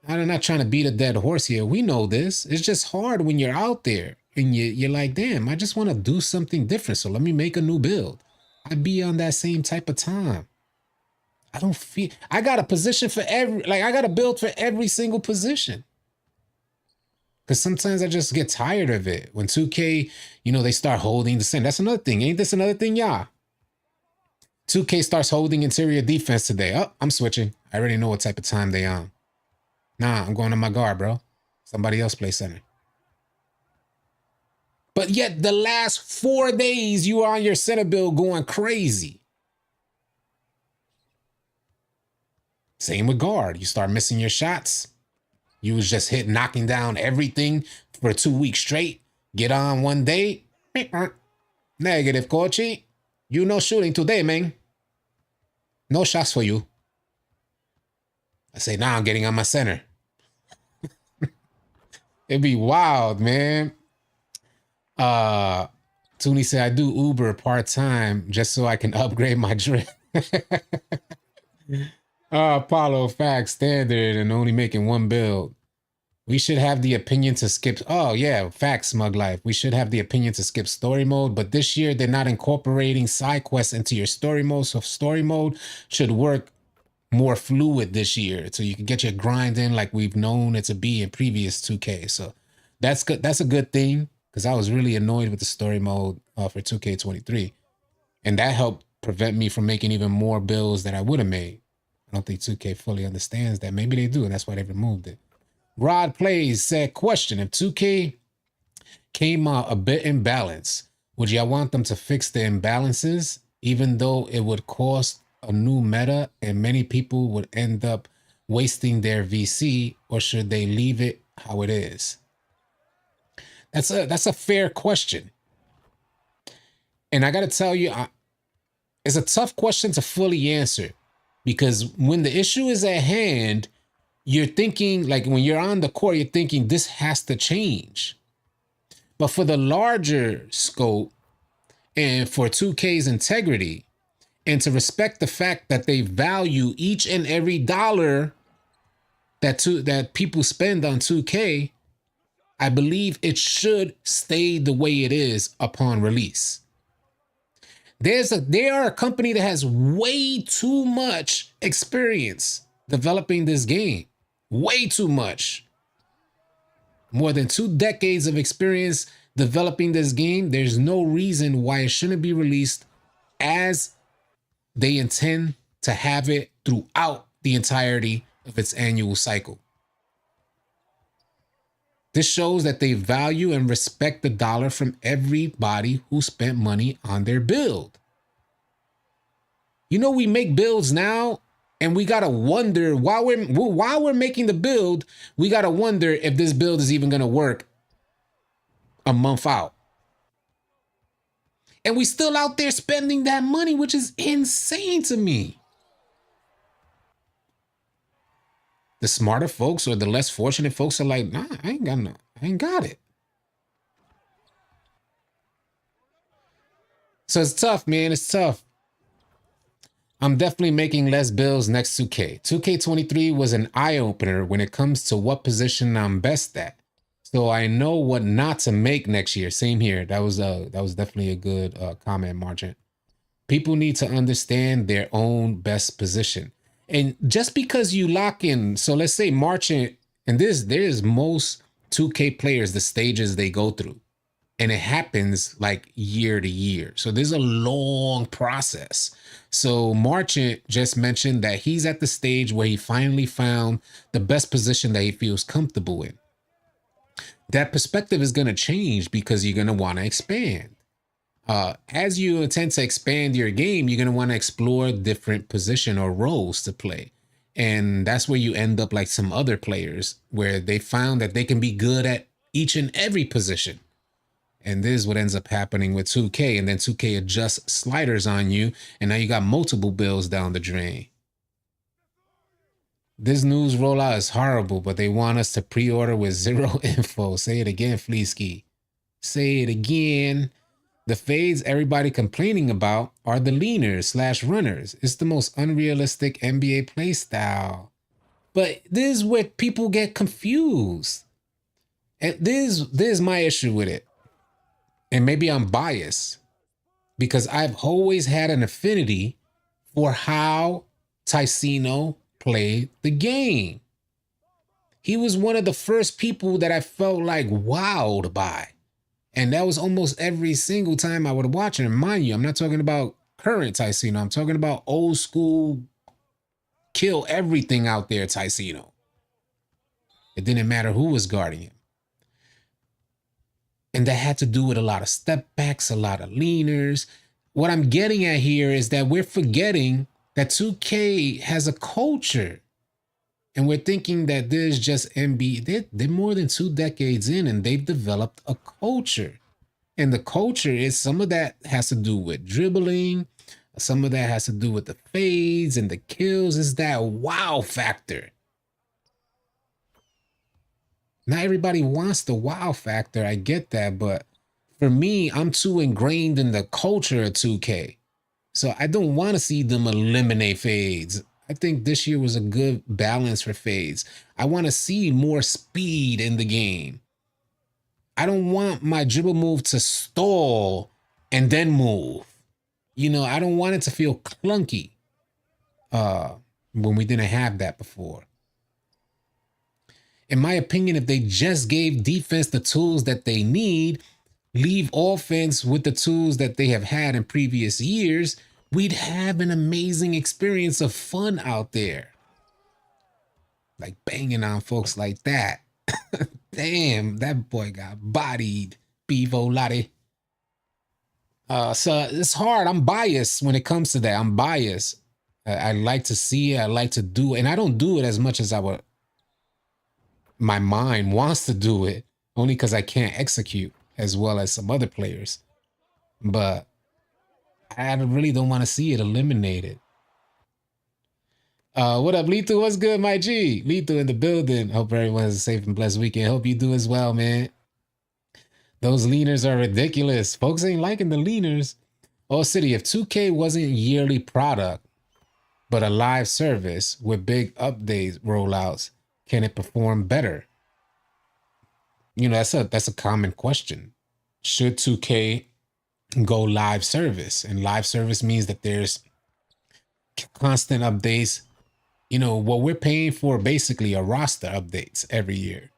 not trying to beat a dead horse here. We know this. It's just hard when you're out there and you're like, damn, I just want to do something different. So let me make a new build. I'd be on that same type of time. I don't feel, I got a position for I got a build for every single position. Because sometimes I just get tired of it. When 2K, they start holding the same. That's another thing. Ain't this another thing, y'all? 2K starts holding interior defense today. Oh, I'm switching. I already know what type of time they on. Nah, I'm going to my guard, bro. Somebody else play center. But yet the last 4 days you are on your center build going crazy. Same with guard. You start missing your shots. You was just knocking down everything for 2 weeks straight. Get on one day. Negative, coachy. You no shooting today, man. No shots for you. I say, nah, I'm getting on my center. It'd be wild, man. Toonie said, I do Uber part-time just so I can upgrade my drip. Apollo, fact, standard, and only making one build. We should have the opinion to skip. Oh, yeah, facts, Smug Life. We should have the opinion to skip story mode, but this year they're not incorporating side quests into your story mode, so story mode should work more fluid this year, so you can get your grind in like we've known it to be in previous 2K. So that's good. That's a good thing, because I was really annoyed with the story mode for 2K23, and that helped prevent me from making even more builds that I would have made. I don't think 2K fully understands that. Maybe they do, and that's why they removed it. Rod Plays said, question, if 2K came out a bit imbalanced, would y'all want them to fix the imbalances, even though it would cost a new meta and many people would end up wasting their VC, or should they leave it how it is? That's a fair question. And I got to tell you, it's a tough question to fully answer, because when the issue is at hand, you're thinking, like when you're on the court, you're thinking this has to change. But for the larger scope and for 2K's integrity, and to respect the fact that they value each and every dollar that people spend on 2K, I believe it should stay the way it is upon release. They are a company that has way too much experience developing this game. Way too much. More than 2 decades of experience developing this game. There's no reason why it shouldn't be released as they intend to have it throughout the entirety of its annual cycle. This shows that they value and respect the dollar from everybody who spent money on their build. We make builds now, and we gotta wonder while we're making the build, we gotta wonder if this build is even gonna work a month out. And we still out there spending that money, which is insane to me. The smarter folks or the less fortunate folks are like, nah, I ain't got it. So it's tough, man. It's tough. I'm definitely making less builds next 2K. 2K23 was an eye-opener when it comes to what position I'm best at. So I know what not to make next year. Same here. That was definitely a good comment, Margent. People need to understand their own best position. And just because you lock in, so let's say Marchant, and there's most 2K players, the stages they go through. And it happens like year to year. So there's a long process. So Marchant just mentioned that he's at the stage where he finally found the best position that he feels comfortable in. That perspective is going to change because you're going to want to expand. As you intend to expand your game, you're going to want to explore different position or roles to play. And that's where you end up like some other players where they found that they can be good at each and every position. And this is what ends up happening with 2K, and then 2K adjusts sliders on you, and now you got multiple bills down the drain. This news rollout is horrible, but they want us to pre-order with zero info. Say it again, Fleesky. Say it again. The fades everybody complaining about are the leaners / runners. It's the most unrealistic NBA play style. But this is where people get confused. And this is my issue with it. And maybe I'm biased because I've always had an affinity for how Ticino played the game. He was one of the first people that I felt like wowed by. And that was almost every single time I would watch him. Mind you, I'm not talking about current Ticino. I'm talking about old school, kill everything out there Ticino. It didn't matter who was guarding him. And that had to do with a lot of step backs, a lot of leaners. What I'm getting at here is that we're forgetting that 2K has a culture. And we're thinking that there's just NBA. They're more than 2 decades in, and they've developed a culture. And the culture is, some of that has to do with dribbling. Some of that has to do with the fades and the kills. It's that wow factor. Not everybody wants the wow factor. I get that. But for me, I'm too ingrained in the culture of 2K. So I don't want to see them eliminate fades. I think this year was a good balance for fades. I want to see more speed in the game. I don't want my dribble move to stall and then move. You know, I don't want it to feel clunky when we didn't have that before. In my opinion, if they just gave defense the tools that they need, leave offense with the tools that they have had in previous years, we'd have an amazing experience of fun out there. Like banging on folks like that. Damn, that boy got bodied, Bevo Lottie. So it's hard. I'm biased when it comes to that. I'm biased. I like to see it. I like to do it. And I don't do it as much as my mind wants to do it, only because I can't execute as well as some other players. But I really don't want to see it eliminated. What up, Lethal? What's good, my G? Lethal in the building. Hope everyone has a safe and blessed weekend. Hope you do as well, man. Those leaners are ridiculous. Folks ain't liking the leaners. Oh, City, if 2K wasn't yearly product, but a live service with big updates, rollouts, can it perform better? You know, that's a common question. Should 2K go live service? And live service means that there's constant updates. You know, what we're paying for basically are roster updates every year.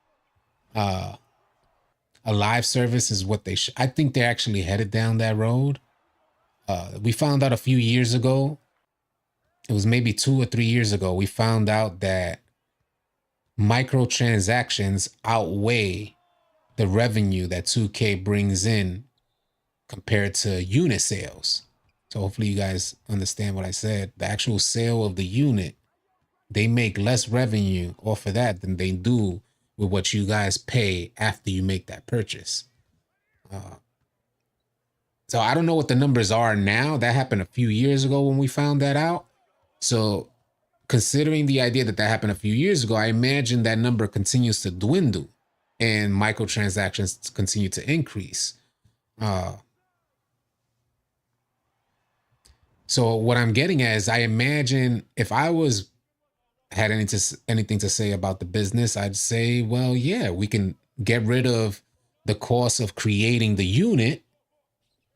A live service is what I think they're actually headed down that road. We found out a few years ago, it was maybe 2 or 3 years ago, we found out that microtransactions outweigh the revenue that 2K brings in compared to unit sales. So hopefully you guys understand what I said. The actual sale of the unit, they make less revenue off of that than they do with what you guys pay after you make that purchase. So I don't know what the numbers are now. That happened a few years ago when we found that out. So considering the idea that happened a few years ago, I imagine that number continues to dwindle and microtransactions continue to increase. So what I'm getting at is, I imagine if I had anything to say about the business, I'd say, well, yeah, we can get rid of the cost of creating the unit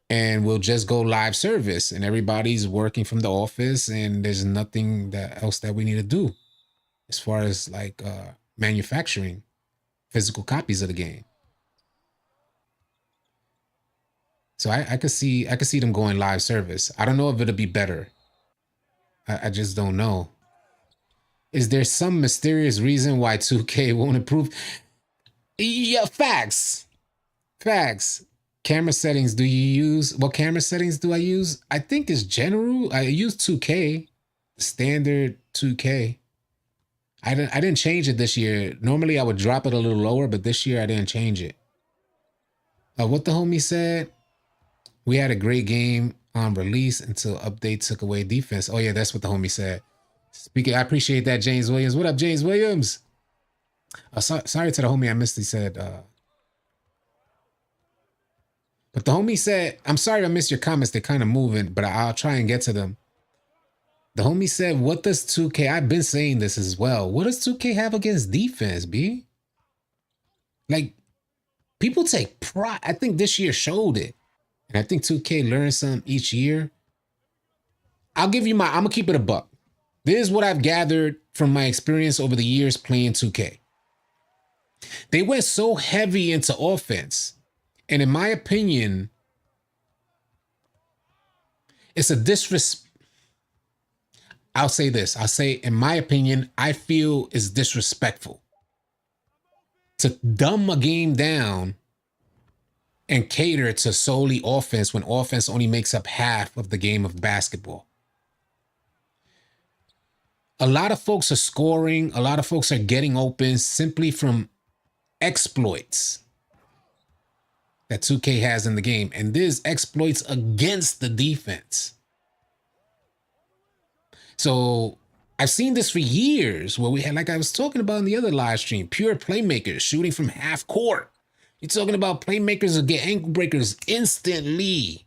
and we'll just go live service, and everybody's working from the office and there's nothing else that we need to do as far as like manufacturing physical copies of the game. So I could see them going live service. I don't know if it'll be better. I just don't know. Is there some mysterious reason why 2K won't improve? Yeah, facts. Camera settings do you use? What camera settings do I use? I think it's general. I use 2K, standard 2K. I didn't change it this year. Normally I would drop it a little lower, but this year I didn't change it. What the homie said, we had a great game on release until update took away defense. Oh yeah, that's what the homie said. Speaking, I appreciate that, James Williams. What up, James Williams? Sorry to the homie I missed. He said, but the homie said, I'm sorry I missed your comments. They're kind of moving, but I'll try and get to them. The homie said, what does 2K, I've been saying this as well. What does 2K have against defense, B? Like, people take pride. I think this year showed it. And I think 2K learns something each year. I'm gonna keep it a buck. This is what I've gathered from my experience over the years playing 2K. They went so heavy into offense. And in my opinion, it's a disrespect. I'll say this. I'll say, in my opinion, I feel it's disrespectful to dumb a game down and cater to solely offense when offense only makes up half of the game of basketball. A lot of folks are scoring. A lot of folks are getting open simply from exploits that 2K has in the game. And there's exploits against the defense. So I've seen this for years where we had, like I was talking about in the other live stream, pure playmakers shooting from half court. You're talking about playmakers who get ankle breakers instantly.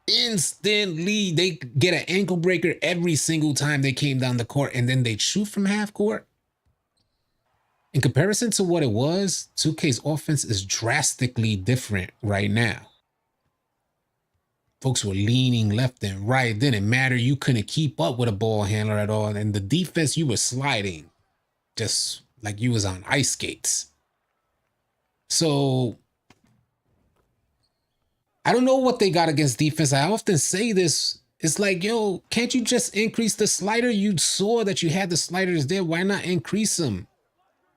Instantly. They get an ankle breaker every single time they came down the court, and then they'd shoot from half court. In comparison to what it was, 2K's offense is drastically different right now. Folks were leaning left and right. It didn't matter. You couldn't keep up with a ball handler at all. And the defense, you were sliding just like you was on ice skates. So I don't know what they got against defense. I often say this. It's like, yo, can't you just increase the slider? You saw that you had the sliders there. Why not increase them?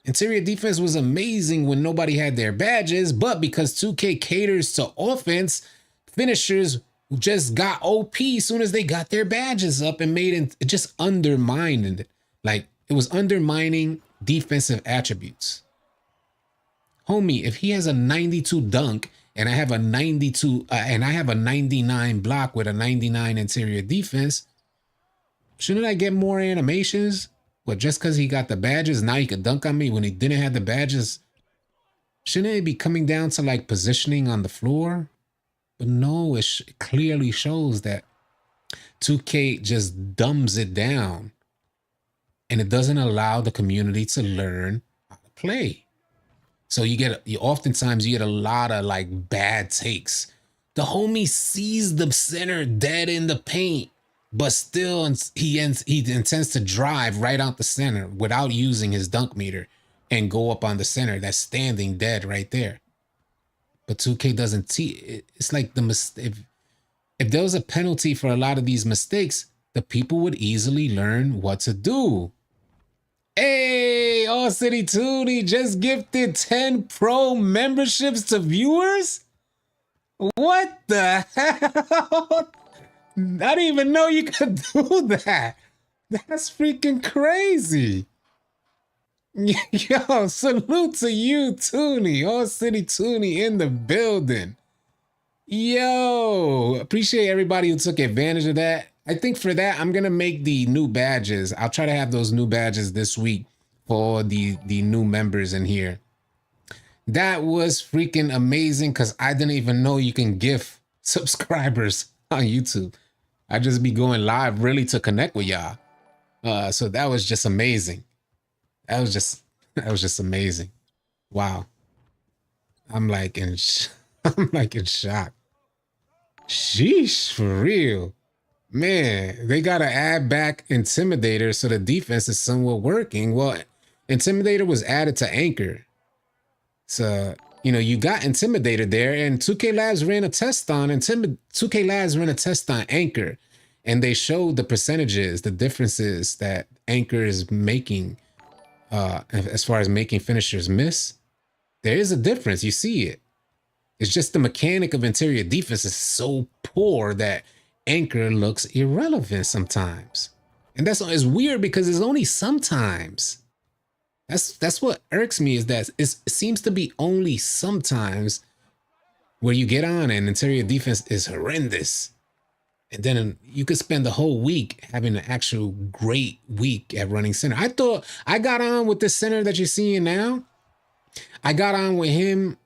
Interior defense was amazing when nobody had their badges, but because 2K caters to offense, finishers just got OP as soon as they got their badges up and it just undermined it. Like, it was undermining defensive attributes. Homie, if he has a 92 dunk and I have a 92 and I have a 99 block with a 99 interior defense, shouldn't I get more animations? Well, just because he got the badges, now he could dunk on me when he didn't have the badges. Shouldn't it be coming down to like positioning on the floor? But no, it clearly shows that 2K just dumbs it down and it doesn't allow the community to learn how to play. So oftentimes you get a lot of like bad takes. The homie sees the center dead in the paint, but still he intends to drive right out the center without using his dunk meter and go up on the center that's standing dead right there. But 2K doesn't teach. It's like if there was a penalty for a lot of these mistakes, the people would easily learn what to do. Hey, All City Toonie just gifted 10 pro memberships to viewers? What the hell? I didn't even know you could do that. That's freaking crazy. Yo, salute to you, Toonie. All City Toonie in the building. Yo, appreciate everybody who took advantage of that. I think for that, I'm going to make the new badges. I'll try to have those new badges this week for the new members in here. That was freaking amazing because I didn't even know you can gift subscribers on YouTube. I just be going live really to connect with y'all. So that was just amazing. That was just amazing. Wow. I'm like in shock. Sheesh, for real. Man, they got to add back Intimidator so the defense is somewhat working. Well, Intimidator was added to Anchor. So, you got Intimidator there, and 2K Labs ran a test on Anchor, and they showed the percentages, the differences that Anchor is making as far as making finishers miss. There is a difference. You see it. It's just the mechanic of interior defense is so poor that Anchor looks irrelevant sometimes. And it's weird because it's only sometimes. That's what irks me, is that it seems to be only sometimes where you get on and interior defense is horrendous. And then you could spend the whole week having an actual great week at running center. I thought I got on with this center that you're seeing now. I got on with him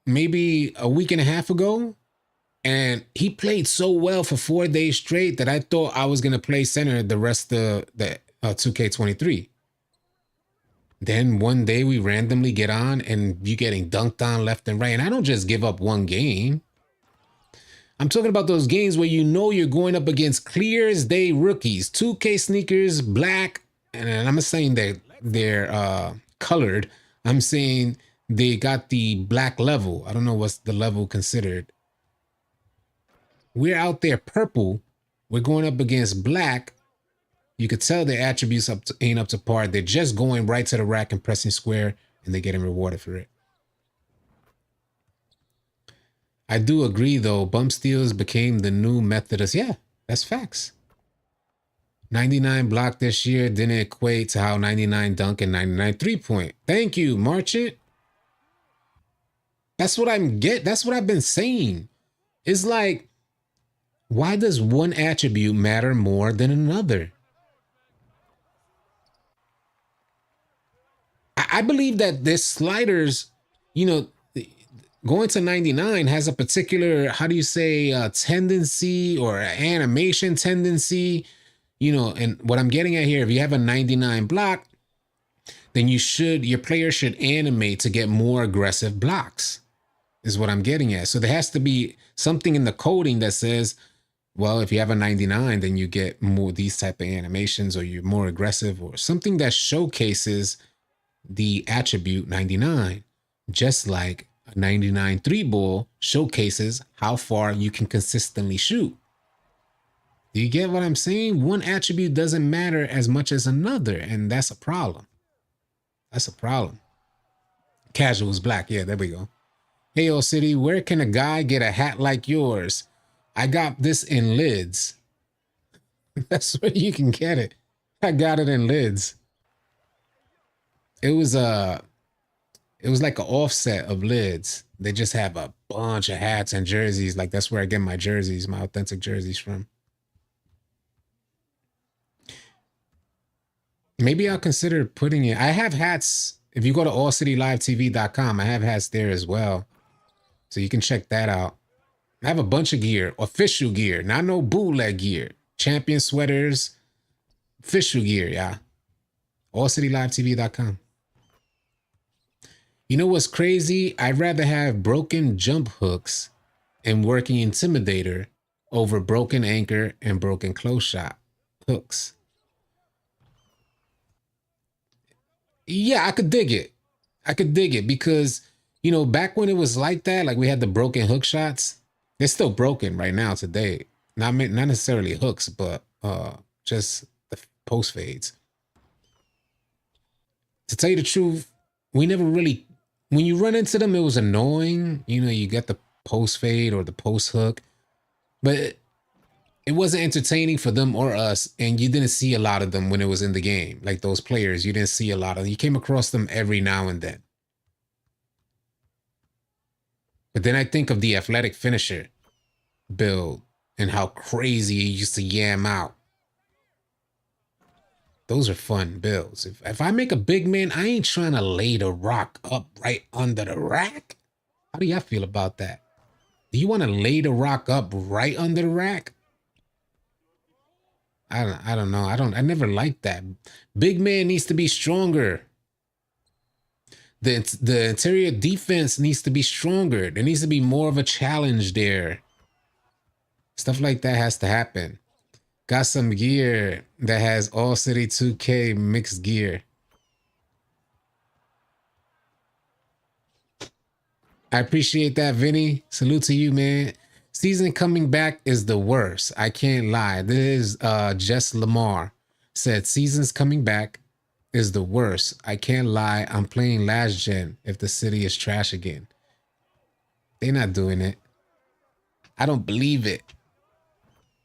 maybe a week and a half ago. And he played so well for 4 days straight that I thought I was going to play center the rest of the 2K23. Then one day we randomly get on and you getting dunked on left and right. And I don't just give up one game. I'm talking about those games where you know you're going up against clear as day rookies, 2K sneakers, black. And I'm not saying that they're colored. I'm saying they got the black level. I don't know what's the level considered. We're out there purple. We're going up against black. You could tell their attributes ain't up to par. They're just going right to the rack and pressing square, and they're getting rewarded for it. I do agree, though. Bump steals became the new method of... Yeah, that's facts. 99 block this year didn't equate to how 99 dunk and 99 3-point. Thank you, Marchant. That's what That's what I've been saying. It's like, why does one attribute matter more than another? I believe that this sliders, you know, going to 99 has a particular, how do you say, tendency or animation tendency, you know, and what I'm getting at here, if you have a 99 block, then your player should animate to get more aggressive blocks, is what I'm getting at. So there has to be something in the coding that says, well, if you have a 99, then you get more these type of animations, or you're more aggressive, or something that showcases the attribute 99, just like a 99 3-ball showcases how far you can consistently shoot. Do you get what I'm saying? One attribute doesn't matter as much as another, and that's a problem. That's a problem. Casuals black. Yeah, there we go. Hey, old city, where can a guy get a hat like yours? I got this in lids. That's where you can get it. I got it in lids. It was like an offset of lids. They just have a bunch of hats and jerseys. Like, that's where I get my jerseys, my authentic jerseys from. Maybe I'll consider putting it. I have hats. If you go to allcitylivetv.com, I have hats there as well. So you can check that out. I have a bunch of gear, official gear, not no bootleg gear. Champion sweaters, official gear, yeah. allcitylivetv.com. You know what's crazy? I'd rather have broken jump hooks and working Intimidator over broken anchor and broken close shot hooks. Yeah, I could dig it. I could dig it because, you know, back when it was like that, like we had the broken hook shots, they're still broken right now today. Not necessarily hooks, but just the post fades. To tell you the truth, we never really, when you run into them, it was annoying. You know, you get the post fade or the post hook, but it wasn't entertaining for them or us. And you didn't see a lot of them when it was in the game. Like those players, you didn't see a lot of them. You came across them every now and then. But then I think of the athletic finisher build and how crazy it used to yam out. Those are fun builds. If I make a big man, I ain't trying to lay the rock up right under the rack. How do y'all feel about that? Do you want to lay the rock up right under the rack? I don't know. I never liked that. Big man needs to be stronger. The interior defense needs to be stronger. There needs to be more of a challenge there. Stuff like that has to happen. Got some gear that has All City 2K mixed gear. I appreciate that, Vinny. Salute to you, man. Season coming back is the worst. I can't lie. This is Jess Lamar said seasons coming back is the worst. I can't lie. I'm playing last gen if the city is trash again. They're not doing it. I don't believe it.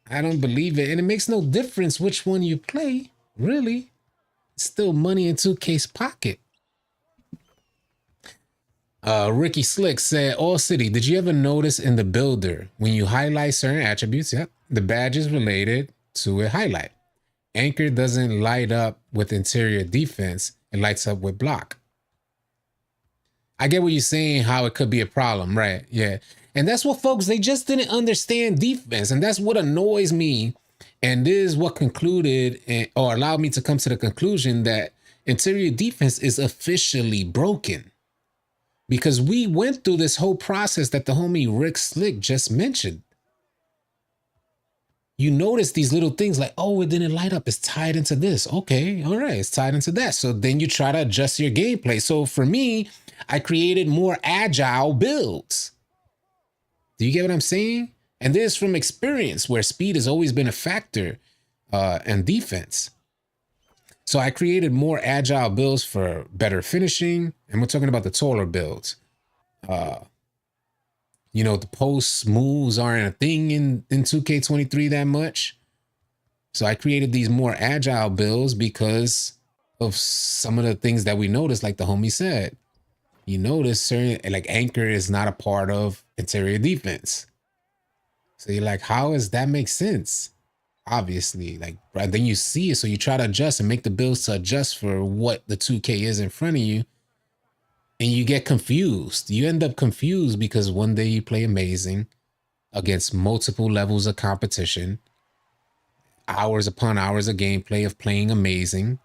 I don't believe it. And it makes no difference which one you play, really. It's still money in 2K's pocket. Ricky Slick said, All City, did you ever notice in the builder when you highlight certain attributes? Yep. The badge is related to a highlight. Anchor doesn't light up with interior defense, it lights up with block. I get what you're saying, how it could be a problem, right? Yeah. And that's what folks, they just didn't understand defense. And that's what annoys me. And this is what concluded or allowed me to come to the conclusion that interior defense is officially broken. Because we went through this whole process that the homie Rick Slick just mentioned. You notice these little things like, oh, it didn't light up. It's tied into this. Okay, all right, it's tied into that. So then you try to adjust your gameplay. So for me, I created more agile builds. Do you get what I'm saying? And this from experience where speed has always been a factor in defense. So I created more agile builds for better finishing. And we're talking about the taller builds. You know, the post moves aren't a thing in 2K23 that much. So I created these more agile builds because of some of the things that we noticed, like the homie said. You notice certain, like anchor is not a part of interior defense. So you're like, how does that make sense? Obviously, like, right, then you see it. So you try to adjust and make the builds to adjust for what the 2K is in front of you. And you get confused. You end up confused because one day you play amazing against multiple levels of competition, hours upon hours of gameplay of playing amazing.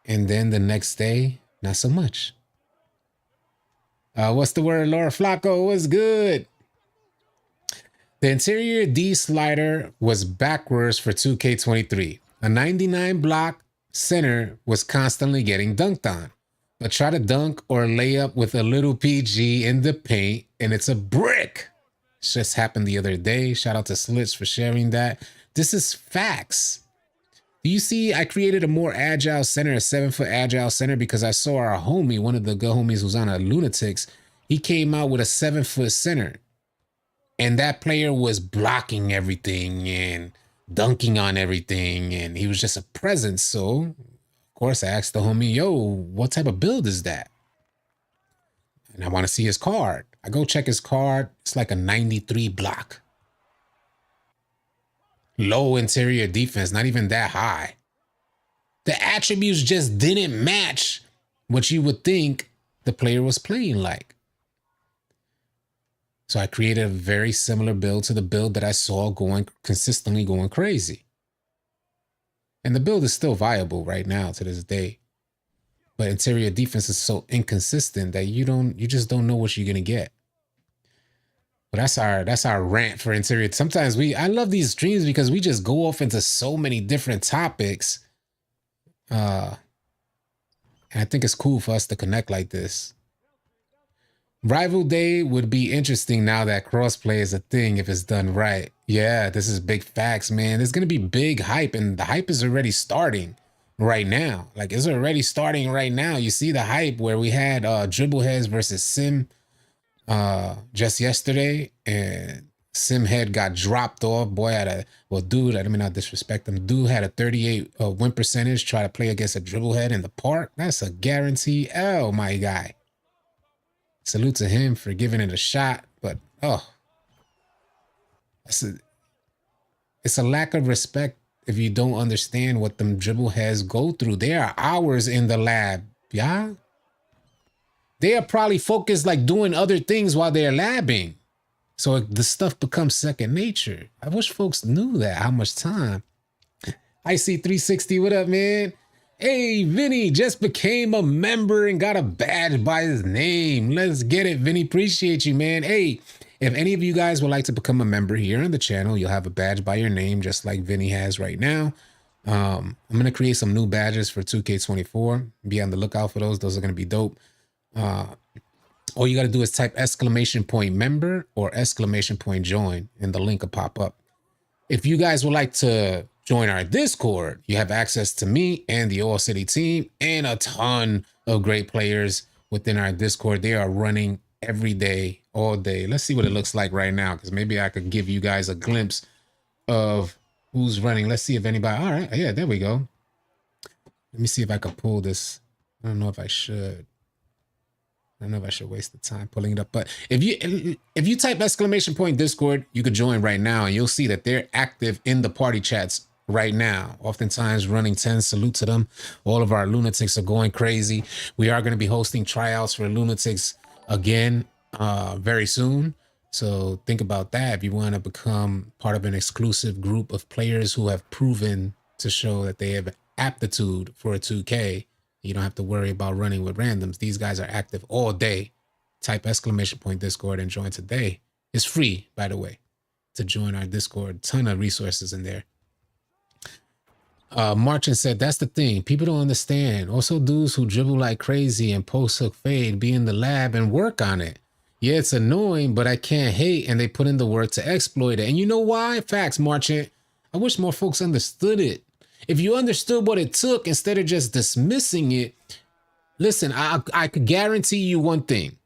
And then the next day, not so much. What's the word, Laura Flacco? What's good? The interior D slider was backwards for 2K23. A 99 block center was constantly getting dunked on. But try to dunk or lay up with a little PG in the paint and it's a brick. It just happened the other day. Shout out to Slits for sharing that. This is facts. Do you see I created a more agile center, a 7-foot agile center, because I saw our homie, one of the good homies who's on a Lunatics, he came out with a 7-foot center. And that player was blocking everything and dunking on everything. And he was just a presence. So, of course, I asked the homie, yo, what type of build is that? And I want to see his card. I go check his card. It's like a 93 block. Low interior defense, not even that high. The attributes just didn't match what you would think the player was playing like. So I created a very similar build to the build that I saw consistently going crazy. And the build is still viable right now to this day. But interior defense is so inconsistent that you just don't know what you're gonna get. But that's our rant for interior. Sometimes I love these streams because we just go off into so many different topics. And I think it's cool for us to connect like this. Rival Day would be interesting now that crossplay is a thing if it's done right. Yeah, this is big facts, man. There's going to be big hype, and the hype is already starting right now. Like, it's already starting right now. You see the hype where we had Dribbleheads versus Sim just yesterday, and Simhead got dropped off. Boy had dude, let me not disrespect him. Dude had a 38 win percentage, try to play against a Dribblehead in the park. That's a guarantee L, my guy. Salute to him for giving it a shot, but it's a lack of respect if you don't understand what them Dribbleheads go through. They are hours in the lab, yeah? They are probably focused like doing other things while they're labbing. So the stuff becomes second nature. I wish folks knew that, how much time. I see 360, what up, man? Hey, Vinny just became a member and got a badge by his name. Let's get it, Vinny. Appreciate you, man. Hey, if any of you guys would like to become a member here on the channel, you'll have a badge by your name, just like Vinny has right now. I'm going to create some new badges for 2K24. Be on the lookout for those. Those are going to be dope. All you got to do is type !member or !join, and the link will pop up. If you guys would like to join our Discord, you have access to me and the All City team and a ton of great players within our Discord. They are running every day, all day. Let's see what it looks like right now, because maybe I could give you guys a glimpse of who's running. Let's see if anybody, all right, yeah, there we go. Let me see if I can pull this. I don't know if I should. don't know if I should waste the time pulling it up, but if you type exclamation point Discord, you could join right now and you'll see that they're active in the party chats right now. Oftentimes running 10, salute to them. All of our lunatics are going crazy. We are going to be hosting tryouts for lunatics again very soon. So think about that. If you want to become part of an exclusive group of players who have proven to show that they have aptitude for a 2K, you don't have to worry about running with randoms. These guys are active all day. Type exclamation point Discord and join today. It's free, by the way, to join our Discord. Ton of resources in there. Marchin said, that's the thing. People don't understand. Also, dudes who dribble like crazy and post hook fade be in the lab and work on it. Yeah, it's annoying, but I can't hate, and they put in the work to exploit it. And you know why? Facts, Marchant. I wish more folks understood it. If you understood what it took instead of just dismissing it, listen, I could guarantee you one thing.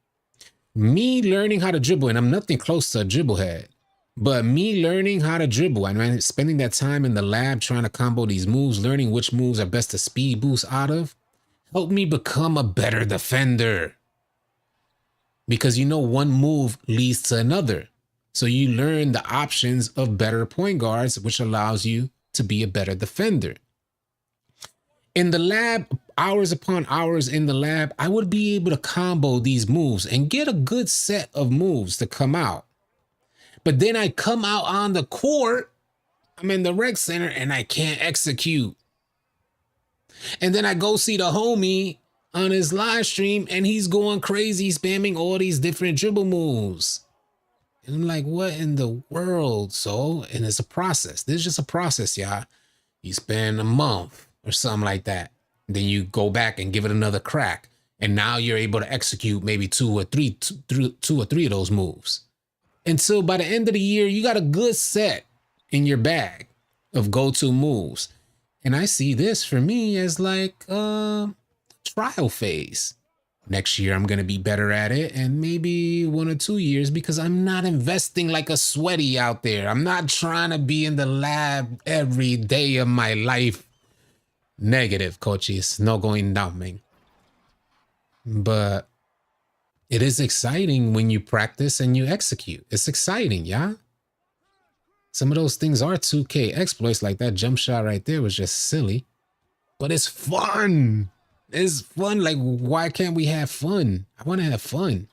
Me learning how to dribble, and I'm nothing close to a dribble head, but me learning how to dribble and spending that time in the lab trying to combo these moves, learning which moves are best to speed boost out of, helped me become a better defender. Because you know, one move leads to another. So you learn the options of better point guards, which allows you to be a better defender. In the lab, hours upon hours in the lab, I would be able to combo these moves and get a good set of moves to come out. But then I come out on the court, I'm in the rec center, and I can't execute. And then I go see the homie on his live stream, and he's going crazy, spamming all these different dribble moves. And I'm like, what in the world? So, and it's a process. This is just a process, y'all. You spend a month or something like that. Then you go back and give it another crack. And now you're able to execute maybe two or three of those moves. Until by the end of the year, you got a good set in your bag of go-to moves. And I see this for me as like a trial phase. Next year, I'm going to be better at it, and maybe 1 or 2 years, because I'm not investing like a sweaty out there. I'm not trying to be in the lab every day of my life. Negative, coaches. No going down, man. But it is exciting when you practice and you execute. It's exciting, yeah? Some of those things are 2K exploits, like that jump shot right there was just silly. But it's fun. It's fun. Like, why can't we have fun? I want to have fun.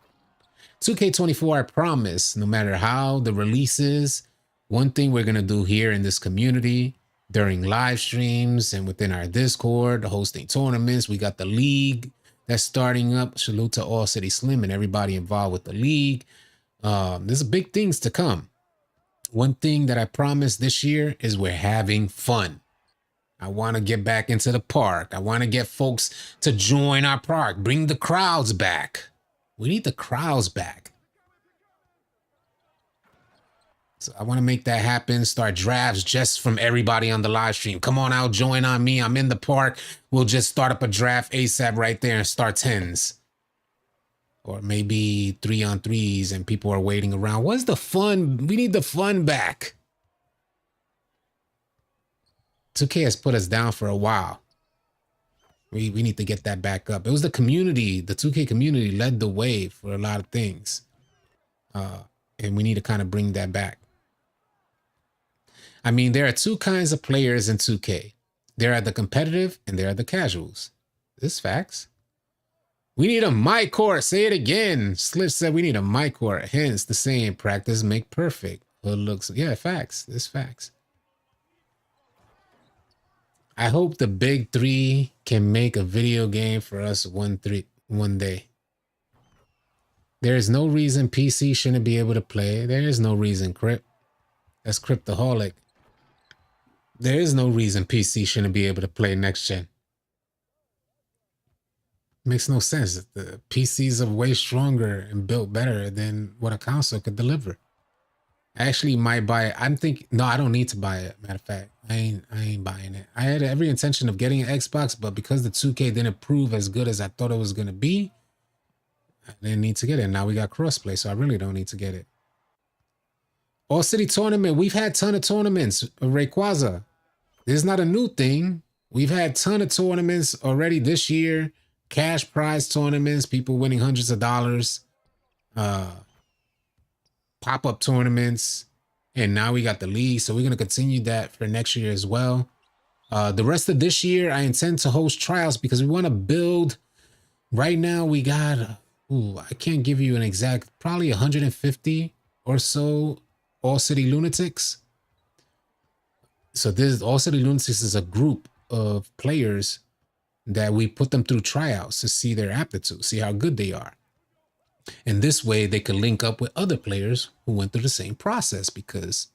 2K24, I promise, no matter how the release is, one thing we're going to do here in this community during live streams and within our Discord, hosting tournaments, we got the league that's starting up. Salute to All City Slim and everybody involved with the league. There's big things to come. One thing that I promise this year is we're having fun. I want to get back into the park. I want to get folks to join our park. Bring the crowds back. We need the crowds back. So I want to make that happen. Start drafts just from everybody on the live stream. Come on out, join on me. I'm in the park. We'll just start up a draft ASAP right there and start 10s. Or maybe 3-on-3s and people are waiting around. What's the fun? We need the fun back. 2K has put us down for a while. We need to get that back up. It was the community, the 2K community led the way for a lot of things. And we need to kind of bring that back. I mean, there are two kinds of players in 2K. There are the competitive and there are the casuals. This is facts. We need a MyCareer. Say it again. Slip said we need a MyCareer. Hence the saying, practice make perfect. Well, looks, yeah, facts. This facts. I hope the big three can make a video game for us one day. There is no reason PC shouldn't be able to play. There is no reason, Crypt. That's Cryptaholic. There is no reason PC shouldn't be able to play next gen. Makes no sense. The PCs are way stronger and built better than what a console could deliver. I actually might buy it. I'm thinking, no, I don't need to buy it. Matter of fact, I ain't buying it. I had every intention of getting an Xbox, but because the 2K didn't prove as good as I thought it was going to be, I didn't need to get it. Now we got crossplay, so I really don't need to get it. All City Tournament. We've had a ton of tournaments. Rayquaza. This is not a new thing. We've had a ton of tournaments already this year. cash prize tournaments, people winning hundreds of dollars, pop-up tournaments, and now we got the league. So we're going to continue that for next year as well. The rest of this year, I intend to host trials because we want to build. Right now, we got, I can't give you an exact, probably 150 or so All City Lunatics. So this All City Lunatics is a group of players that we put them through tryouts to see their aptitude, see how good they are. And this way they could link up with other players who went through the same process, because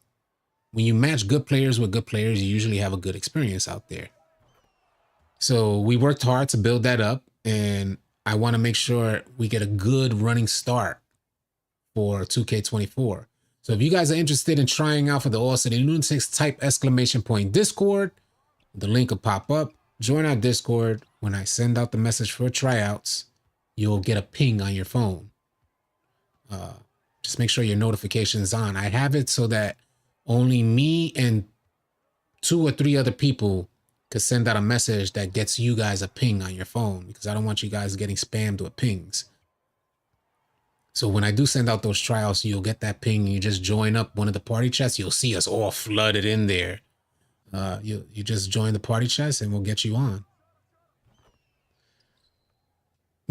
when you match good players with good players, you usually have a good experience out there. So we worked hard to build that up, and I want to make sure we get a good running start for 2K24. So if you guys are interested in trying out for the All City Lunatics, type !Discord. The link will pop up. Join our Discord. When I send out the message for tryouts, you'll get a ping on your phone. Just make sure your notification's on. I have it so that only me and 2 or 3 other people could send out a message that gets you guys a ping on your phone, because I don't want you guys getting spammed with pings. So when I do send out those tryouts, you'll get that ping. You just join up one of the party chats. You'll see us all flooded in there. You just join the party chats and we'll get you on.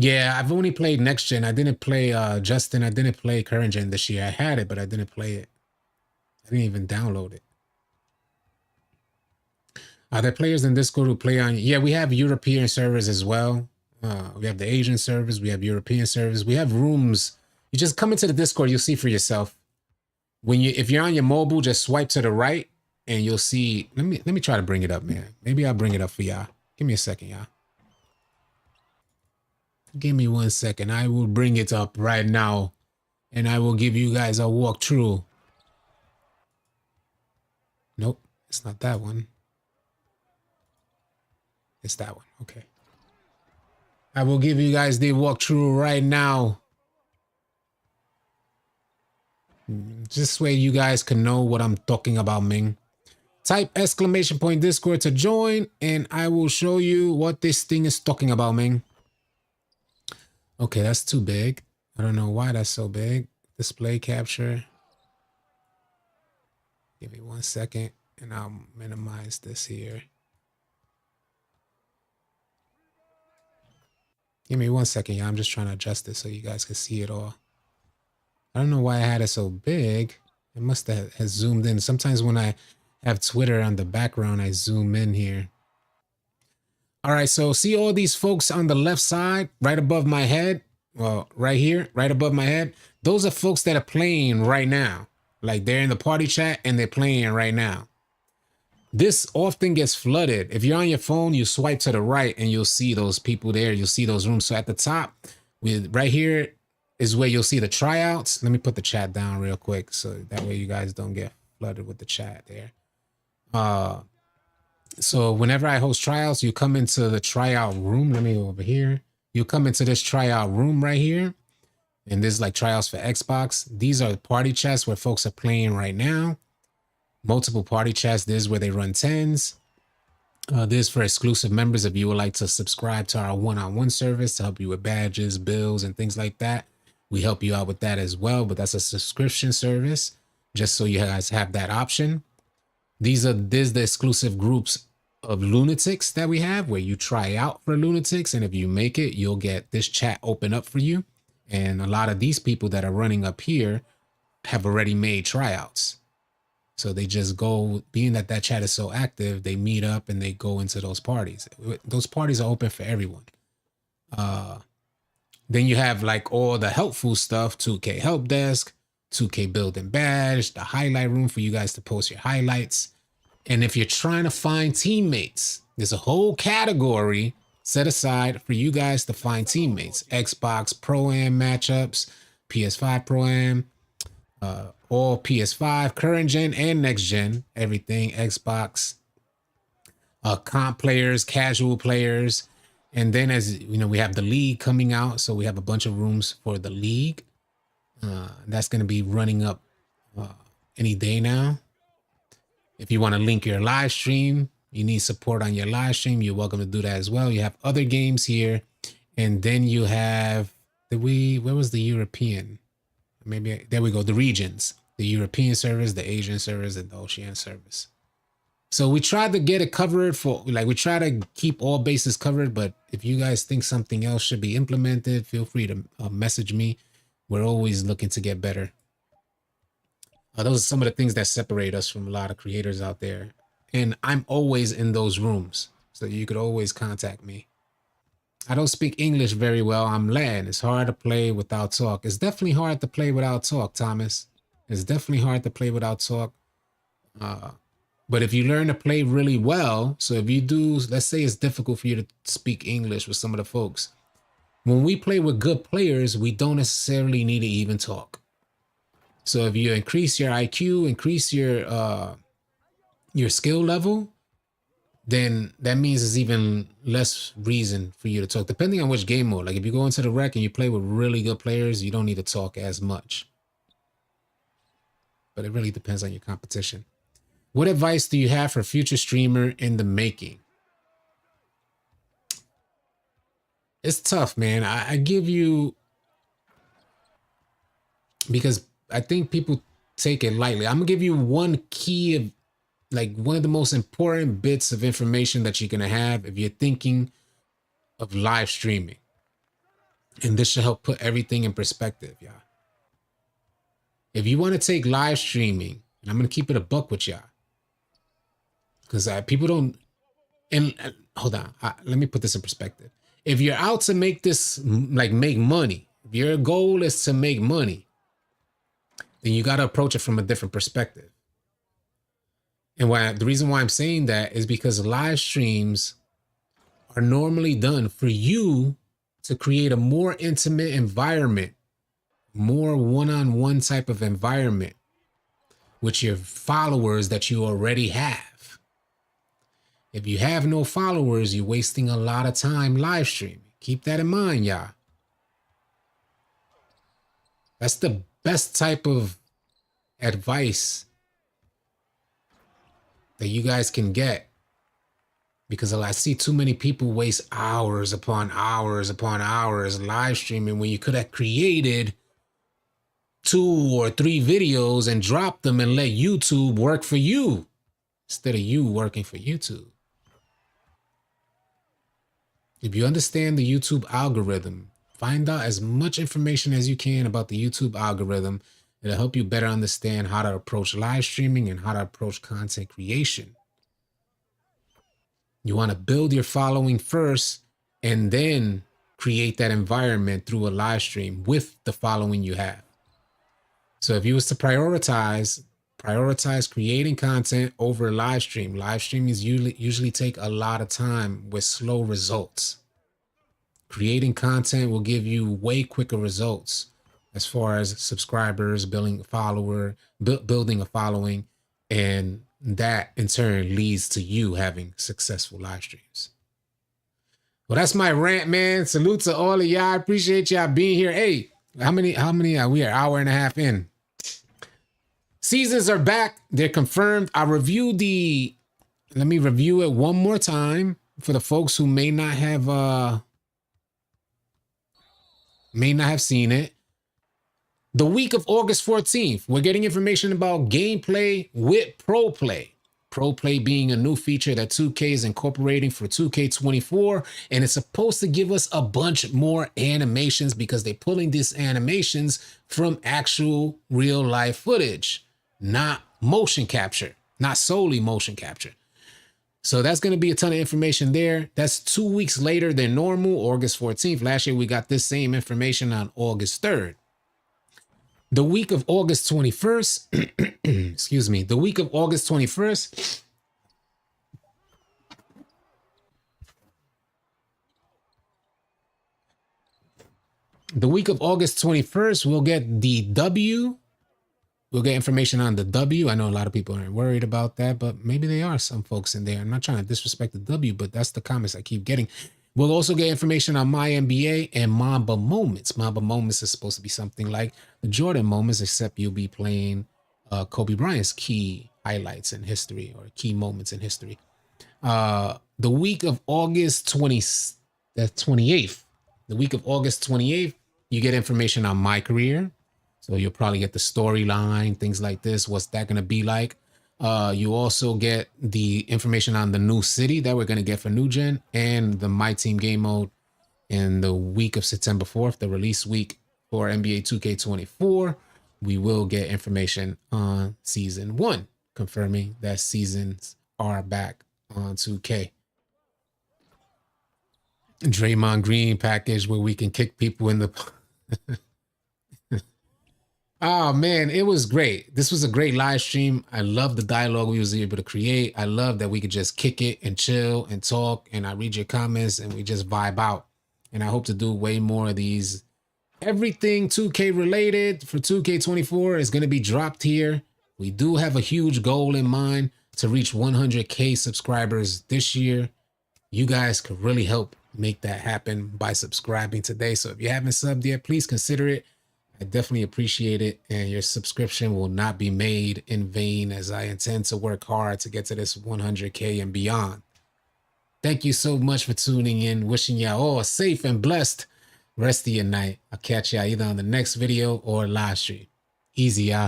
Yeah, I've only played next gen. I didn't play Justin. I didn't play current gen this year. I had it, but I didn't play it. I didn't even download it. Are there players in Discord who play on? Yeah, we have European servers as well. We have the Asian servers. We have European servers. We have rooms. You just come into the Discord. You'll see for yourself. If you're on your mobile, just swipe to the right and you'll see. Let me try to bring it up, man. Maybe I'll bring it up for y'all. Give me a second, y'all. Give me 1 second. I will bring it up right now, and I will give you guys a walkthrough. Nope, it's not that one. It's that one. Okay. I will give you guys the walkthrough right now. Just so you guys can know what I'm talking about, Ming. Type !Discord to join, and I will show you what this thing is talking about, Ming. Okay, that's too big. I don't know why that's so big. Display capture. Give me 1 second, and I'll minimize this here. Give me 1 second, y'all. I'm just trying to adjust it so you guys can see it all. I don't know why I had it so big. It must have zoomed in. Sometimes when I have Twitter on the background, I zoom in here. All right, so see all these folks on the left side, right above my head? Well, right here, right above my head. Those are folks that are playing right now. Like they're in the party chat and they're playing right now. This often gets flooded. If you're on your phone, you swipe to the right and you'll see those people there. You'll see those rooms. So at the top, right here is where you'll see the tryouts. Let me put the chat down real quick so that way you guys don't get flooded with the chat there. So whenever I host tryouts, you come into the tryout room. Let me go over here. You come into this tryout room right here. And this is like tryouts for Xbox. These are the party chats where folks are playing right now. Multiple party chats. This is where they run 10s. This is for exclusive members. If you would like to subscribe to our one-on-one service to help you with badges, bills, and things like that, we help you out with that as well. But that's a subscription service, just so you guys have that option. This is the exclusive groups of lunatics that we have, where you try out for lunatics, and if you make it, you'll get this chat open up for you. And a lot of these people that are running up here have already made tryouts. So they just go, being that that chat is so active, they meet up and they go into those parties. Those parties are open for everyone. Then you have like all the helpful stuff, 2K help desk, 2K building badge, the highlight room for you guys to post your highlights. And if you're trying to find teammates, there's a whole category set aside for you guys to find teammates. Xbox Pro-Am matchups, PS5 Pro-Am, all PS5, current gen and next gen, everything, Xbox, comp players, casual players. And then, as you know, we have the league coming out. So we have a bunch of rooms for the league. That's going to be running up any day now. If you want to link your live stream, you need support on your live stream, you're welcome to do that as well. You have other games here. And then you have where was the European? Maybe there we go. The regions, the European service, the Asian service, and the Oceania service. So we try to get it covered we try to keep all bases covered. But if you guys think something else should be implemented, feel free to message me. We're always looking to get better. Those are some of the things that separate us from a lot of creators out there. And I'm always in those rooms, so you could always contact me. I don't speak English very well. I'm Latin. It's hard to play without talk. It's definitely hard to play without talk, Thomas. It's definitely hard to play without talk. But if you learn to play really well, so if you do, let's say it's difficult for you to speak English with some of the folks. When we play with good players, we don't necessarily need to even talk. So if you increase your IQ, increase your skill level, then that means there's even less reason for you to talk, depending on which game mode. Like if you go into the rec and you play with really good players, you don't need to talk as much. But it really depends on your competition. What advice do you have for a future streamer in the making? It's tough, man. I give you, because I think people take it lightly. I'm gonna give you one key of, like, one of the most important bits of information that you're gonna have if you're thinking of live streaming. And this should help put everything in perspective, y'all. If you want to take live streaming, and I'm gonna keep it a buck with y'all, because people don't. And hold on, let me put this in perspective. If you're out to make this, like, make money, if your goal is to make money, then you got to approach it from a different perspective. And the reason why I'm saying that is because live streams are normally done for you to create a more intimate environment, more one-on-one type of environment with your followers that you already have. If you have no followers, you're wasting a lot of time live streaming. Keep that in mind, y'all. That's the best type of advice that you guys can get, because I see too many people waste hours upon hours upon hours live streaming when you could have created 2 or 3 videos and dropped them and let YouTube work for you instead of you working for YouTube. If you understand the YouTube algorithm, find out as much information as you can about the YouTube algorithm. It'll help you better understand how to approach live streaming and how to approach content creation. You want to build your following first and then create that environment through a live stream with the following you have. So if you was to prioritize creating content over live stream. Live streamings usually take a lot of time with slow results. Creating content will give you way quicker results as far as subscribers, building a following, and that in turn leads to you having successful live streams. Well, that's my rant, man. Salute to all of y'all. I appreciate y'all being here. Hey, how many are we? An hour and a half in. Seasons are back. They're confirmed. Let me review it one more time for the folks who may not have seen it. The week of August 14th, we're getting information about gameplay with Pro Play. Pro Play being a new feature that 2K is incorporating for 2K24, and it's supposed to give us a bunch more animations because they're pulling these animations from actual real life footage, not motion capture, not solely motion capture. So that's going to be a ton of information there. That's 2 weeks later than normal, August 14th. Last year, we got this same information on August 3rd. The week of August 21st, excuse me, the week of August 21st, we'll get the W. We'll get information on the W. I know a lot of people aren't worried about that, but maybe they are, some folks in there. I'm not trying to disrespect the W, but that's the comments I keep getting. We'll also get information on My NBA and Mamba Moments. Mamba Moments is supposed to be something like the Jordan Moments, except you'll be playing Kobe Bryant's key highlights in history or key moments in history. The week of August 28th, The week of August 28th, you get information on MyCareer. So you'll probably get the storyline, things like this. What's that going to be like? You also get the information on the new city that we're going to get for new gen and the MyTeam game mode in the week of September 4th, the release week for NBA 2K24. We will get information on season 1, confirming that seasons are back on 2K. Draymond Green package where we can kick people in the... Oh man, it was great. This was a great live stream. I love the dialogue we was able to create. I love that we could just kick it and chill and talk, and I read your comments and we just vibe out. And I hope to do way more of these. Everything 2K related for 2K24 is going to be dropped here. We do have a huge goal in mind to reach 100K subscribers this year. You guys could really help make that happen by subscribing today. So if you haven't subbed yet, please consider it. I definitely appreciate it, and your subscription will not be made in vain, as I intend to work hard to get to this 100K and beyond. Thank you so much for tuning in. Wishing y'all all a safe and blessed rest of your night. I'll catch y'all either on the next video or live stream. Easy, y'all.